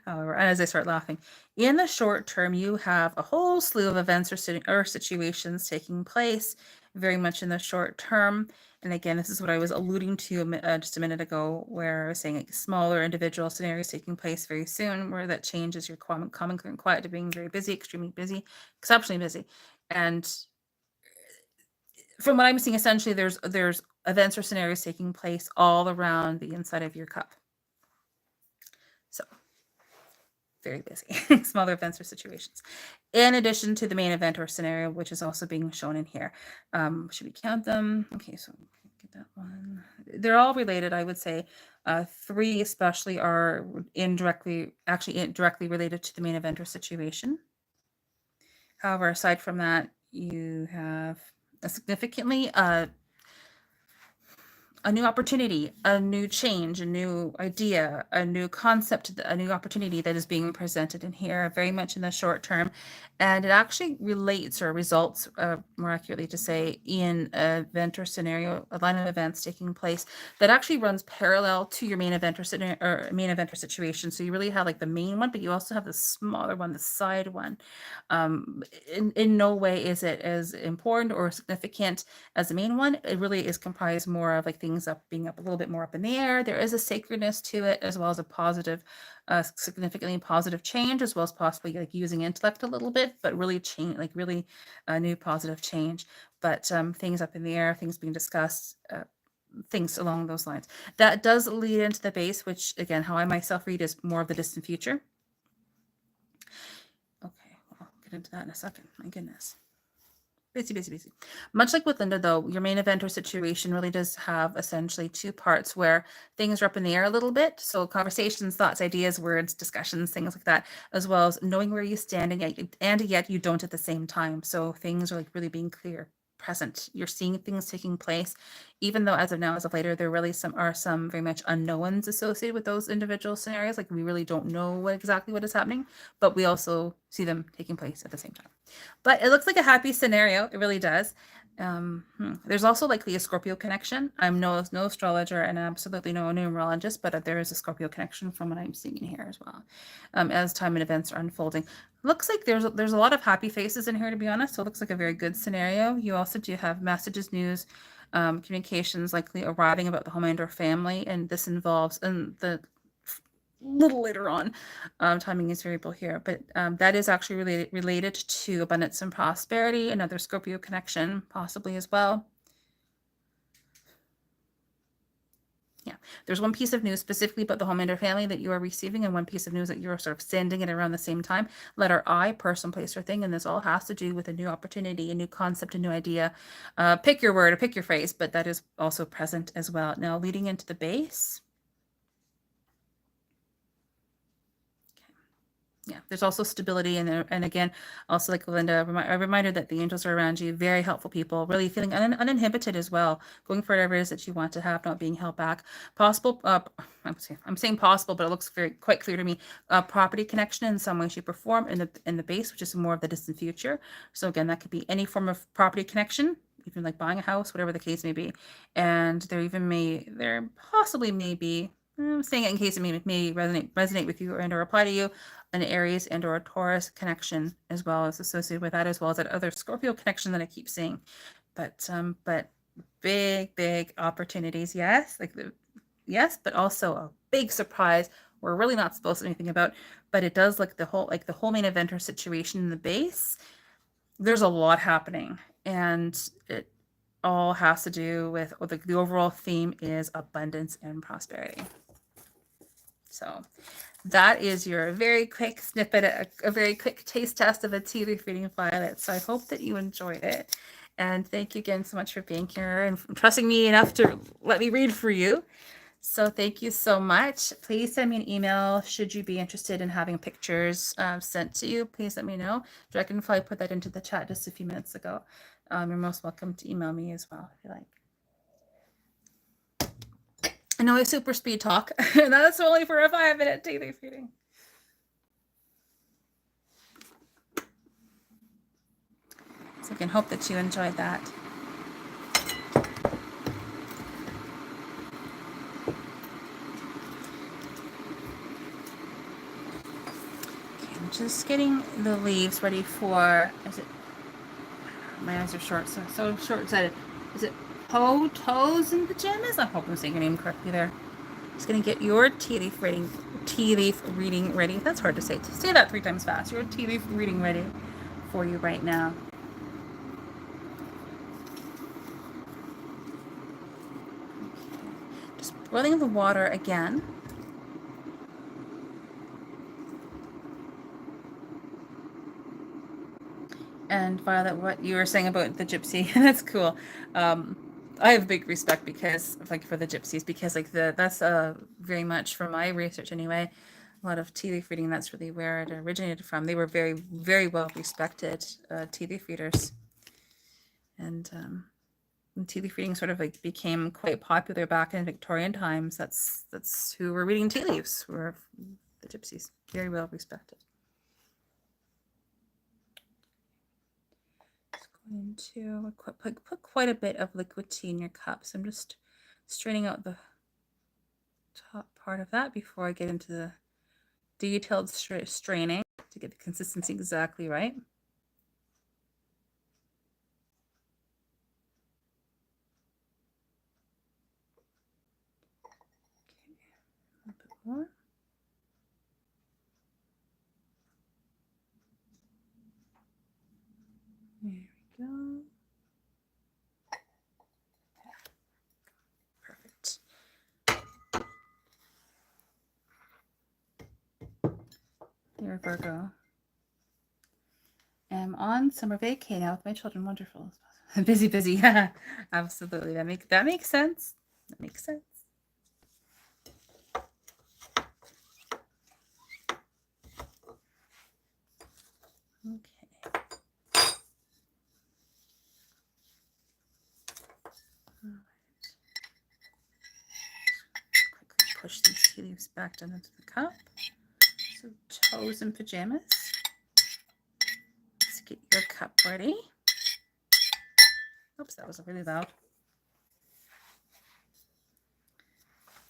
and as I start laughing, in the short term, you have a whole slew of events or situations taking place very much in the short term. And again, this is what I was alluding to just a minute ago, where I was saying like smaller individual scenarios taking place very soon, where that changes your common, clear, and quiet to being very busy, extremely busy, exceptionally busy. And from what I'm seeing, essentially, there's events or scenarios taking place all around the inside of your cup. So very busy, smaller events or situations, in addition to the main event or scenario, which is also being shown in here. Should we count them? Okay, so get that one. They're all related, I would say. 3 especially are directly related to the main event or situation. However, aside from that, you have a significantly a new opportunity, a new change, a new idea, a new concept, a new opportunity that is being presented in here, very much in the short term. And it actually relates or results, more accurately to say, in an event or scenario, a line of events taking place that actually runs parallel to your main event or scenario or main event or situation. So you really have like the main one, but you also have the smaller one, the side one. In no way is it as important or significant as the main one. It really is comprised more of like things up being up a little bit more up in the air. There is a sacredness to it, as well as a positive, significantly positive change, as well as possibly like using intellect a little bit, but really change, like really a new positive change. But things up in the air, things being discussed, things along those lines. That does lead into the base, which again, how I myself read is more of the distant future. Okay, I'll get into that in a second. My goodness. Busy, busy, busy. Much like with Linda, though, your main event or situation really does have essentially two parts where things are up in the air a little bit. So conversations, thoughts, ideas, words, discussions, things like that, as well as knowing where you stand and yet you don't at the same time. So things are like really being clear, present. You're seeing things taking place, even though as of now, as of later, there really are some very much unknowns associated with those individual scenarios. Like we really don't know exactly what is happening, but we also see them taking place at the same time. But it looks like a happy scenario. It really does. There's also likely a Scorpio connection. I'm no astrologer and absolutely no numerologist, but there is a Scorpio connection from what I'm seeing in here as well. As time and events are unfolding, looks like there's a lot of happy faces in here, to be honest. So it looks like a very good scenario. You also do have messages, news, communications likely arriving about the homeland or family, and this involves the little later on. Timing is variable here, but that is actually related to abundance and prosperity, another Scorpio connection possibly as well. Yeah, there's one piece of news specifically about the homelander family that you are receiving, and one piece of news that you're sort of sending it around the same time. Letter I, person, place, or thing, and this all has to do with a new opportunity, a new concept, a new idea. Pick your word or pick your phrase, but that is also present as well. Now, leading into the base. Yeah, there's also stability and again, also like Linda, a reminder that the angels are around you, very helpful people, really feeling uninhibited as well, going for whatever it is that you want to have, not being held back. Possible, I'm saying possible, but it looks quite clear to me. Property connection in some way, shape, or form in the base, which is more of the distant future. So again, that could be any form of property connection, even like buying a house, whatever the case may be. And there possibly may be. I'm saying it in case it may resonate with you or apply to you, an Aries and or a Taurus connection as well as associated with that, as well as that other Scorpio connection that I keep seeing. But big opportunities, yes, but also a big surprise we're really not supposed to know anything about. But it does like the whole main event or situation in the base. There's a lot happening, and it all has to do with the overall theme is abundance and prosperity. So that is your very quick snippet, a very quick taste test of a tea leaf reading Violet. So I hope that you enjoyed it. And thank you again so much for being here and trusting me enough to let me read for you. So thank you so much. Please send me an email should you be interested in having pictures sent to you. Please let me know. Dragonfly put that into the chat just a few minutes ago. You're most welcome to email me as well if you like. I know I super speed talk, and that's only for a 5-minute tea leaf reading. So I can hope that you enjoyed that. Okay, I'm just getting the leaves ready for, my eyes are so short-sighted. Is it Toes in Pajamas? I hope I'm saying your name correctly there. Just gonna get your tea leaf reading ready. That's hard to say. Say that 3 times fast. Your tea leaf reading ready for you right now. Just boiling the water again. And Violet, what you were saying about the gypsy, that's cool. I have big respect because for the gypsies, because that's very much from my research anyway, a lot of tea leaf reading, that's really where it originated from. They were very well respected tea leaf readers. And when tea leaf reading sort of like became quite popular back in Victorian times, that's who were reading tea leaves, were the gypsies. Very well respected. Just going to put quite a bit of liquid tea in your cup. So I'm just straining out the top part of that before I get into the detailed straining to get the consistency exactly right. Okay, a little bit more. There we go. Perfect. There, Virgo. I'm on summer vacay now with my children. Wonderful. Busy, busy. Absolutely. That makes sense. That makes sense. Okay. All right. Quickly push these tea leaves back down into the cup. So toes in pajamas. Let's get your cup ready. Oops, that was really loud.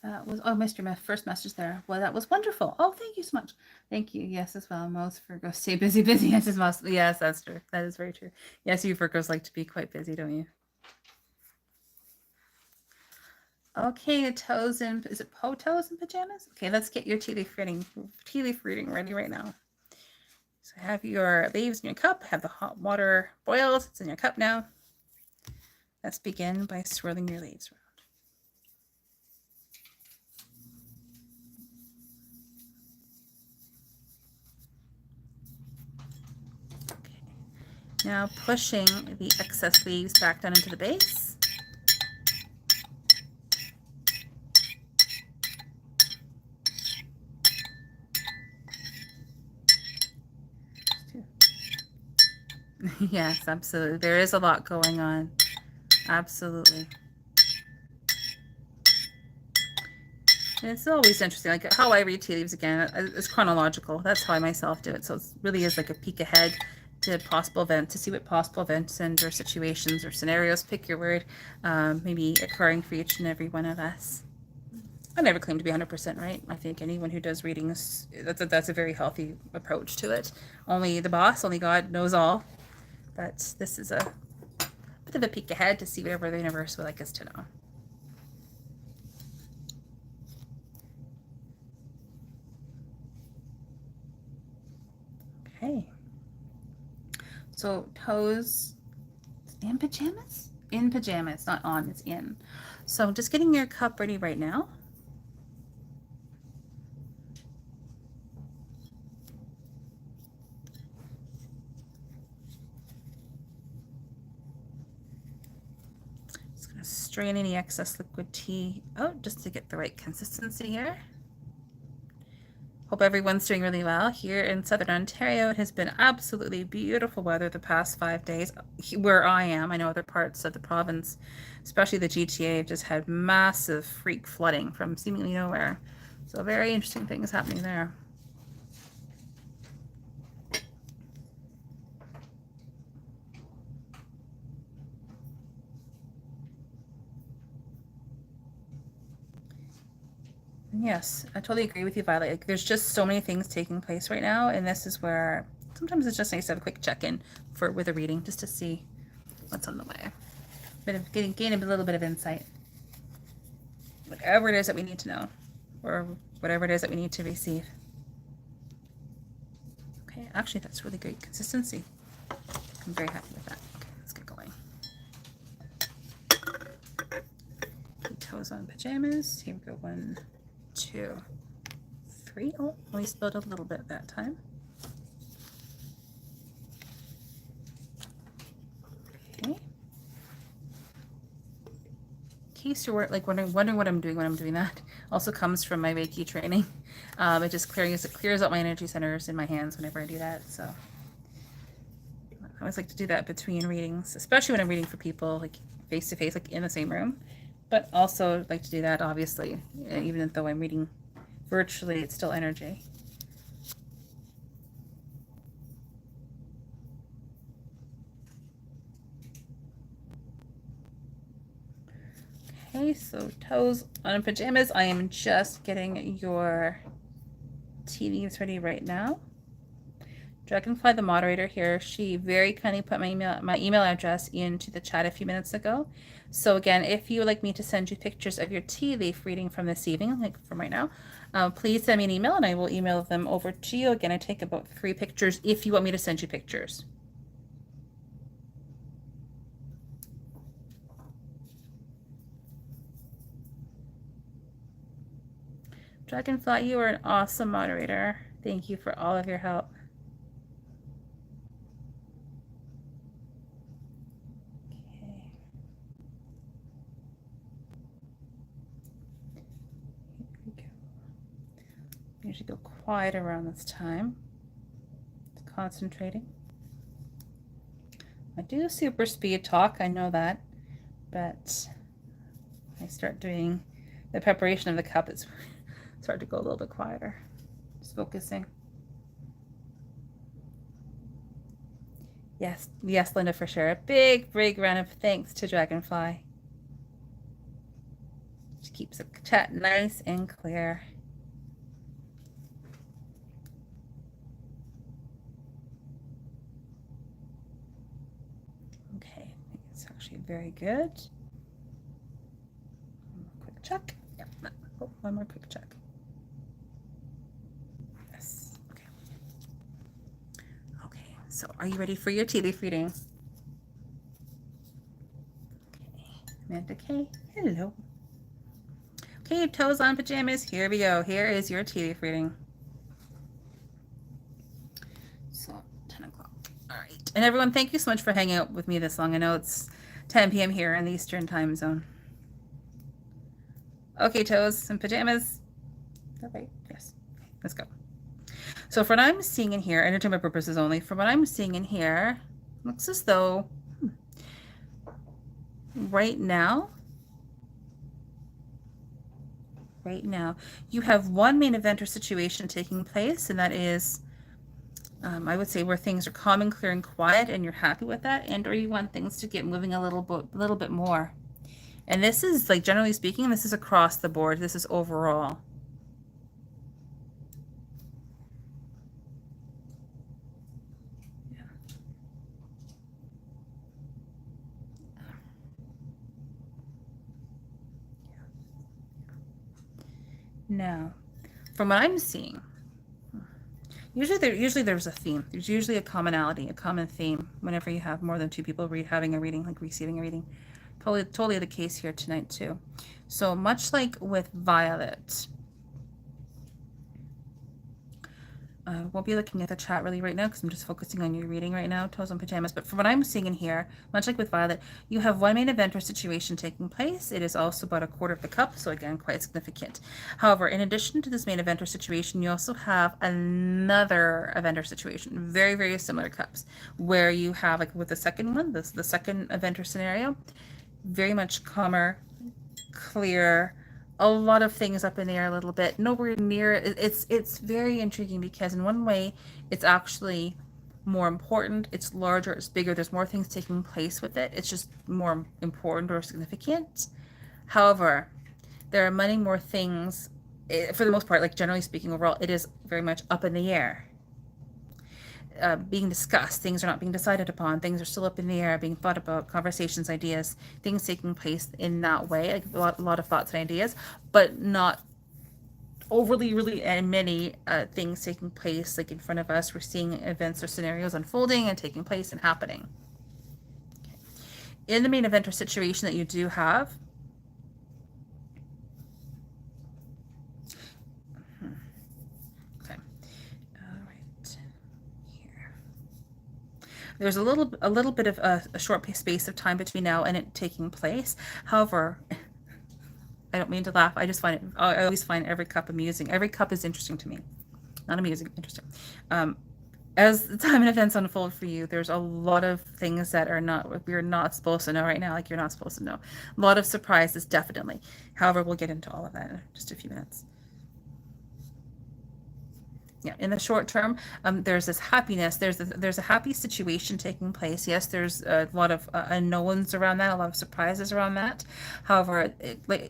That was, oh, missed your first message there. Well, that was wonderful. Oh, thank you so much. Thank you. Yes, as well. Most Virgos stay busy, busy. Yes, as well. Yes, that's true. That is very true. Yes, you Virgos like to be quite busy, don't you? Okay, toes in, is it toes in pajamas? Okay, let's get your tea leaf reading ready right now. So have your leaves in your cup, have the hot water boiled. It's in your cup now. Let's begin by swirling your leaves around. Now pushing the excess leaves back down into the base. Yes, absolutely. There is a lot going on. Absolutely. And it's always interesting, like how I read tea leaves again, it's chronological. That's how I myself do it. So it really is like a peek ahead to possible events, to see what possible events and or situations or scenarios, pick your word, maybe occurring for each and every one of us. I never claim to be 100% right. I think anyone who does readings, that's a very healthy approach to it. Only the boss, only God knows all. But this is a bit of a peek ahead to see whatever the universe would like us to know. Okay. So toes in pajamas? In pajamas, not on, it's in. So just getting your cup ready right now. Just gonna strain any excess liquid tea out just to get the right consistency here. Hope everyone's doing really well. Here in Southern Ontario, it has been absolutely beautiful weather the past 5 days. Where I am, I know other parts of the province, especially the GTA, have just had massive freak flooding from seemingly nowhere. So very interesting things happening there. Yes, I totally agree with you, Violet. Like, there's just so many things taking place right now, and this is where sometimes it's just nice to have a quick check-in with a reading, just to see what's on the way. Bit of gain a little bit of insight. Whatever it is that we need to know, or whatever it is that we need to receive. Okay, actually, that's really great consistency. I'm very happy with that. Okay, let's get going. Toes on pajamas. Here we go. 1, 2, 3. Oh, we spilled a little bit that time. Okay. In case you're like wondering what I'm doing when I'm doing that, also comes from my Reiki training. It just clears out my energy centers in my hands whenever I do that. So I always like to do that between readings, especially when I'm reading for people, like face to face, like in the same room. But also like to do that, obviously, even though I'm reading virtually, it's still energy. Okay, so toes on pajamas. I am just getting your tea leaves ready right now. Dragonfly, the moderator here, she very kindly put my email address into the chat a few minutes ago. So again, if you would like me to send you pictures of your tea leaf reading from this evening, like from right now, please send me an email and I will email them over to you. Again, I take about 3 pictures if you want me to send you pictures. Dragonfly, you are an awesome moderator. Thank you for all of your help. Okay. Here we go. Usually go quiet around this time. It's concentrating. I do super speed talk, I know that, but I start doing the preparation of the cup, it's hard to go a little bit quieter. Just focusing. Yes, yes, Linda, for sure. A big round of thanks to Dragonfly. She keeps the chat nice and clear. Okay, it's actually very good. Quick check. Yep. Oh, one more quick check. Yes. Okay. Okay. So, are you ready for your tea leaf reading? Okay. Amanda K. Hello. Okay, toes on pajamas. Here we go. Here is your tea leaf reading. So, 10 o'clock. All right. And everyone, thank you so much for hanging out with me this long. I know it's 10 p.m. here in the Eastern time zone. Okay, toes and pajamas. All right. Yes. Okay, let's go. So for what I'm seeing in here, entertainment purposes only, for what I'm seeing in here, looks as though right now, you have one main event or situation taking place, and that is, I would say, where things are calm and clear and quiet, and you're happy with that, and or you want things to get moving a little bit more. And this is, like, generally speaking, this is across the board. This is overall. Yeah. Now, from what I'm seeing, usually there's a theme. There's usually a commonality, a common theme whenever you have more than 2 people having a reading, like receiving a reading. Totally the case here tonight too. So much like with Violet, I won't be looking at the chat really right now because I'm just focusing on your reading right now, toes and pajamas. But from what I'm seeing in here, much like with Violet, you have one main event or situation taking place. It is also about a quarter of the cup, so again, quite significant. However, in addition to this main event or situation, you also have another event or situation, very similar cups, where you have, like with the second one, the second event or scenario, very much calmer, clear, a lot of things up in the air a little bit, nowhere near. It's very intriguing because in one way it's actually more important, it's larger, it's bigger, there's more things taking place with it, it's just more important or significant. However, there are many more things, for the most part, like generally speaking, overall it is very much up in the air, being discussed. Things are not being decided upon. Things are still up in the air, being thought about, conversations, ideas, things taking place in that way, like a lot of thoughts and ideas, but not overly really and many things taking place like in front of us. We're seeing events or scenarios unfolding and taking place and happening. Okay. In the main event or situation that you do have, there's a little bit of a short space of time between now and it taking place. However, I don't mean to laugh. I just find it, I always find every cup amusing. Every cup is interesting to me. Not amusing, interesting. as the time and events unfold for you, there's a lot of things that we're not supposed to know right now, like you're not supposed to know. A lot of surprises, definitely. However, we'll get into all of that in just a few minutes. Yeah, in the short term, there's this happiness. There's a happy situation taking place. Yes, there's a lot of unknowns around that, a lot of surprises around that. However,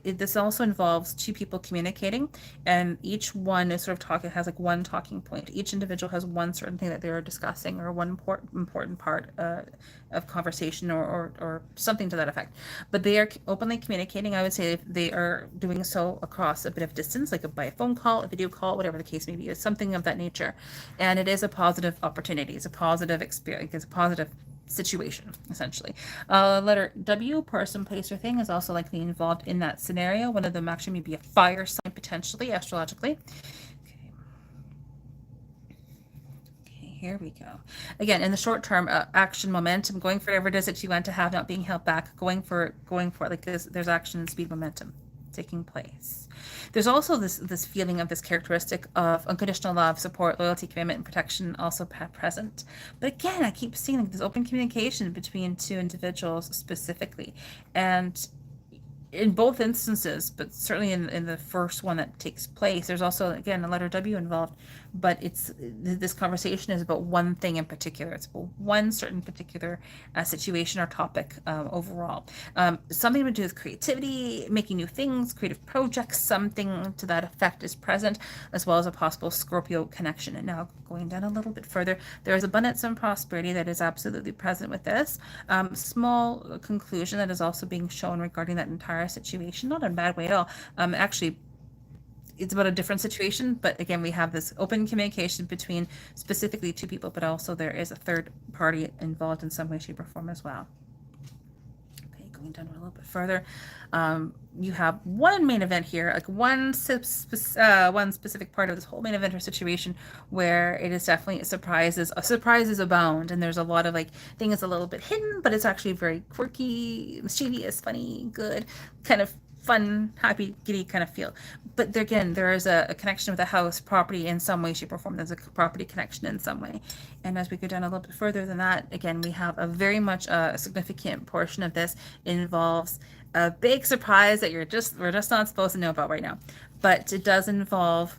this also involves two people communicating, and each one is sort of talking has like one talking point. Each individual has one certain thing that they're discussing, or one important part of conversation, or something to that effect. But they are openly communicating. I would say they are doing so across a bit of distance, like by a phone call, a video call, whatever the case may be. It's something of that nature, and it is a positive opportunity. It's a positive experience. It's a positive situation, essentially. Letter W, person, place, or thing, is also likely involved in that scenario. One of them actually may be a fire sign, potentially, astrologically. Here we go. Again, in the short term, action, momentum, going for whatever it is that you want to have, not being held back, going for it. Like there's action and speed, momentum taking place. There's also this feeling of this characteristic of unconditional love, support, loyalty, commitment, and protection also present. But again, I keep seeing like this open communication between two individuals specifically, and in both instances, but certainly in the first one that takes place, there's also, again, a letter W involved, but this conversation is about one thing in particular. It's about one certain particular situation or topic overall. Something to do with creativity, making new things, creative projects, something to that effect is present, as well as a possible Scorpio connection. And now going down a little bit further, there is abundance and prosperity that is absolutely present with this. Small conclusion that is also being shown regarding that entire situation, not in a bad way at all. Actually, it's about a different situation, but again, we have this open communication between specifically two people, but also there is a third party involved in some way, shape, or form as well. Okay, going down a little bit further, you have one main event here, like one specific part of this whole main event or situation where it is definitely surprises abound, and there's a lot of like things a little bit hidden, but it's actually very quirky, mischievous, funny, good, kind of fun, happy, giddy kind of feel. But again, there is a connection with a house, property in some way, shape, or form. There's a property connection in some way. And as we go down a little bit further than that, again, we have a very much a significant portion of this involves a big surprise that we're just not supposed to know about right now. But it does involve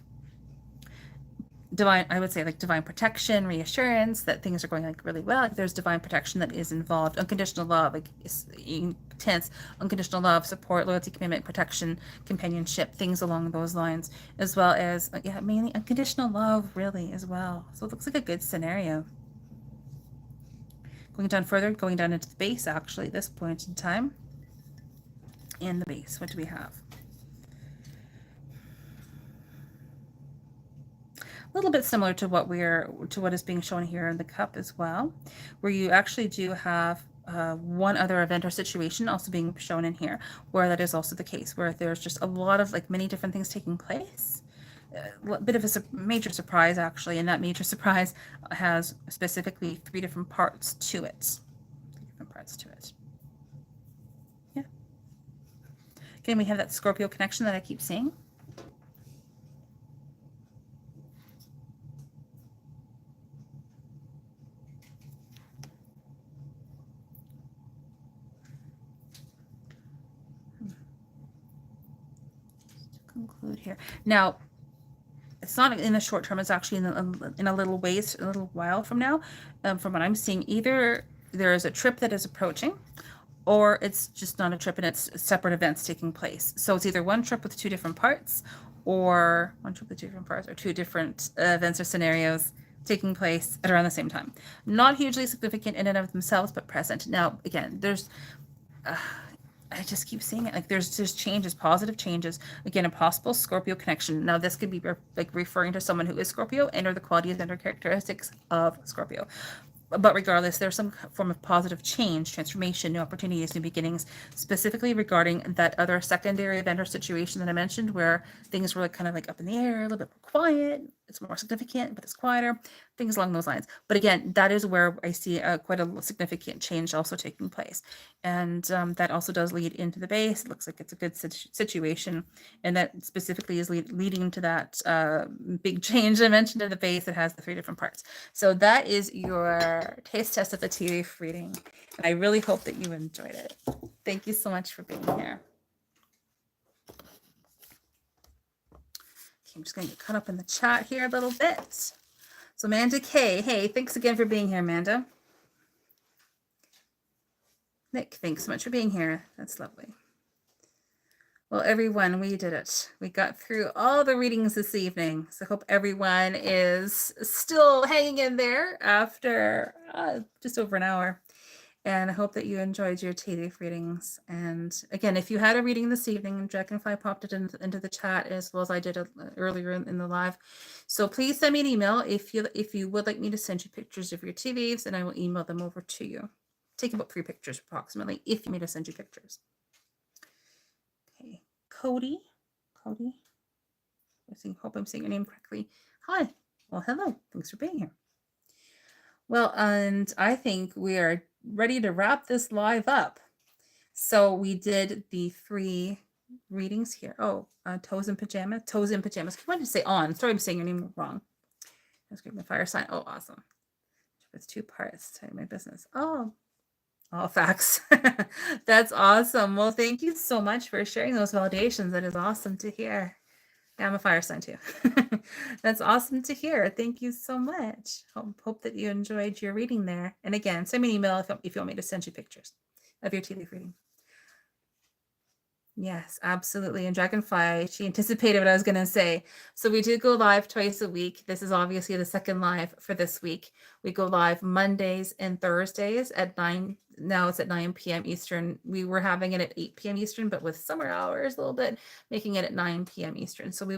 divine, I would say, like divine protection, reassurance that things are going like really well. Like there's divine protection that is involved, unconditional love, like intense unconditional love, support, loyalty, commitment, protection, companionship, things along those lines, as well as mainly unconditional love, really, as well. So it looks like a good scenario. Going down further, going down into the base, actually, at this point in time. In the base, what do we have? A little bit similar to what is being shown here in the cup as well, where you actually do have one other event or situation also being shown in here, where that is also the case, where there's just a lot of like many different things taking place. A bit of a major surprise, actually, and that major surprise has specifically three different parts to it. Yeah. Again, we have that Scorpio connection that I keep seeing. Conclude here. Now, it's not in the short term, it's actually in a little while from now. From what I'm seeing, either there is a trip that is approaching, or it's just not a trip and it's separate events taking place. So it's either one trip with two different parts, or two different events or scenarios taking place at around the same time. Not hugely significant in and of themselves, but present. Now, again, there's I just keep seeing it. Like there's changes, positive changes. Again, a possible Scorpio connection. Now this could be like referring to someone who is Scorpio and or the qualities and or characteristics of Scorpio. But regardless, there's some form of positive change, transformation, new opportunities, new beginnings, specifically regarding that other secondary event or situation that I mentioned where things were like kind of like up in the air, a little bit quiet, it's more significant, but it's quieter, things along those lines. But again, that is where I see quite a significant change also taking place. And that also does lead into the base. It looks like it's a good situation. And that specifically is leading to that big change I mentioned in the base. It has the 3 different parts. So that is your taste test of the tea leaf reading. And I really hope that you enjoyed it. Thank you so much for being here. Okay, I'm just going to get caught up in the chat here a little bit. So Amanda K, hey, thanks again for being here, Amanda. Nick, thanks so much for being here. That's lovely. Well, everyone, we did it. We got through all the readings this evening. So I hope everyone is still hanging in there after just over an hour. And I hope that you enjoyed your tea leaf readings. And again, if you had a reading this evening, Dragonfly popped it into the chat as well as I did earlier in the live. So please send me an email if you would like me to send you pictures of your tea leaves, and I will email them over to you. Take about 3 pictures approximately if you want me to send you pictures. Okay, Cody. I hope I'm saying your name correctly. Hi. Well, hello. Thanks for being here. Well, and I think we are ready to wrap this live up. So we did the 3 readings here. Oh, toes in pajamas. I wanted to say on. Sorry, I'm saying your name wrong. Let's get my fire sign. Oh, awesome. It's 2 parts. Tell you my business. Oh, all facts. That's awesome. Well, thank you so much for sharing those validations. That is awesome to hear. Yeah, I'm a fire sign too. That's awesome to hear. Thank you so much. Hope that you enjoyed your reading there. And again, send me an email if you want me to send you pictures of your tea leaf reading. Yes, absolutely. And Dragonfly, she anticipated what I was going to say. So we do go live twice a week. This is obviously the second live for this week. We go live Mondays and Thursdays at 9. Now it's at 9 p.m. Eastern. We were having it at 8 p.m. Eastern, but with summer hours a little bit, making it at 9 p.m. Eastern. So we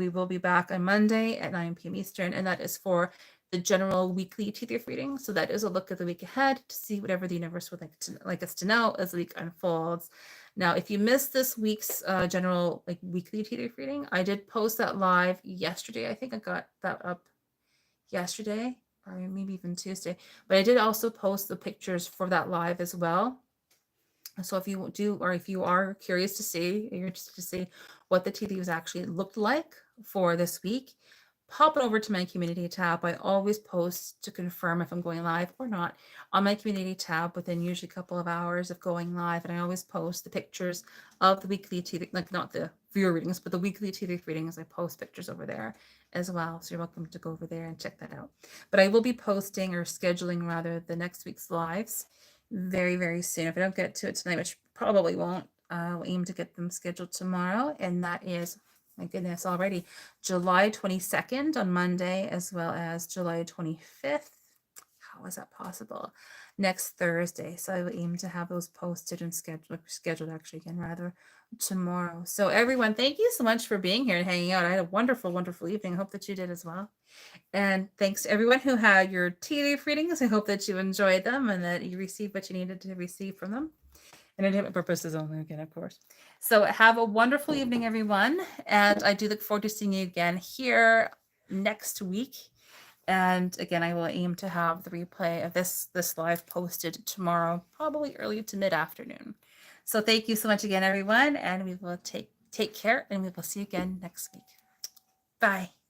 will be back on Monday at 9 p.m. Eastern, and that is for the general weekly tea leaf reading. So that is a look at the week ahead to see whatever the universe would like us to know as the week unfolds. Now, if you missed this week's general weekly tea leaf reading, I did post that live yesterday. I think I got that up yesterday or maybe even Tuesday. But I did also post the pictures for that live as well. So if you do, or if you are curious to see, you're interested to see what the tea leaves actually looked like for this week, pop it over to my community tab. I always post to confirm if I'm going live or not on my community tab within usually a couple of hours of going live. And I always post the pictures of the weekly tea leaf, like not the viewer readings, but the weekly tea leaf readings. I post pictures over there as well. So you're welcome to go over there and check that out. But I will be posting or scheduling rather the next week's lives very, very soon. If I don't get to it tonight, which probably won't, I'll aim to get them scheduled tomorrow. And that is, my goodness, already July 22nd on Monday, as well as July 25th. How is that possible? Next Thursday. So I will aim to have those posted and scheduled actually again, rather tomorrow. So everyone, thank you so much for being here and hanging out. I had a wonderful, wonderful evening. I hope that you did as well. And thanks to everyone who had your tea leaf readings. I hope that you enjoyed them and that you received what you needed to receive from them. And entertainment purposes only, again, of course. So have a wonderful evening, everyone. And I do look forward to seeing you again here next week. And again, I will aim to have the replay of this live posted tomorrow, probably early to mid-afternoon. So thank you so much again, everyone. And we will take care, and we will see you again next week. Bye.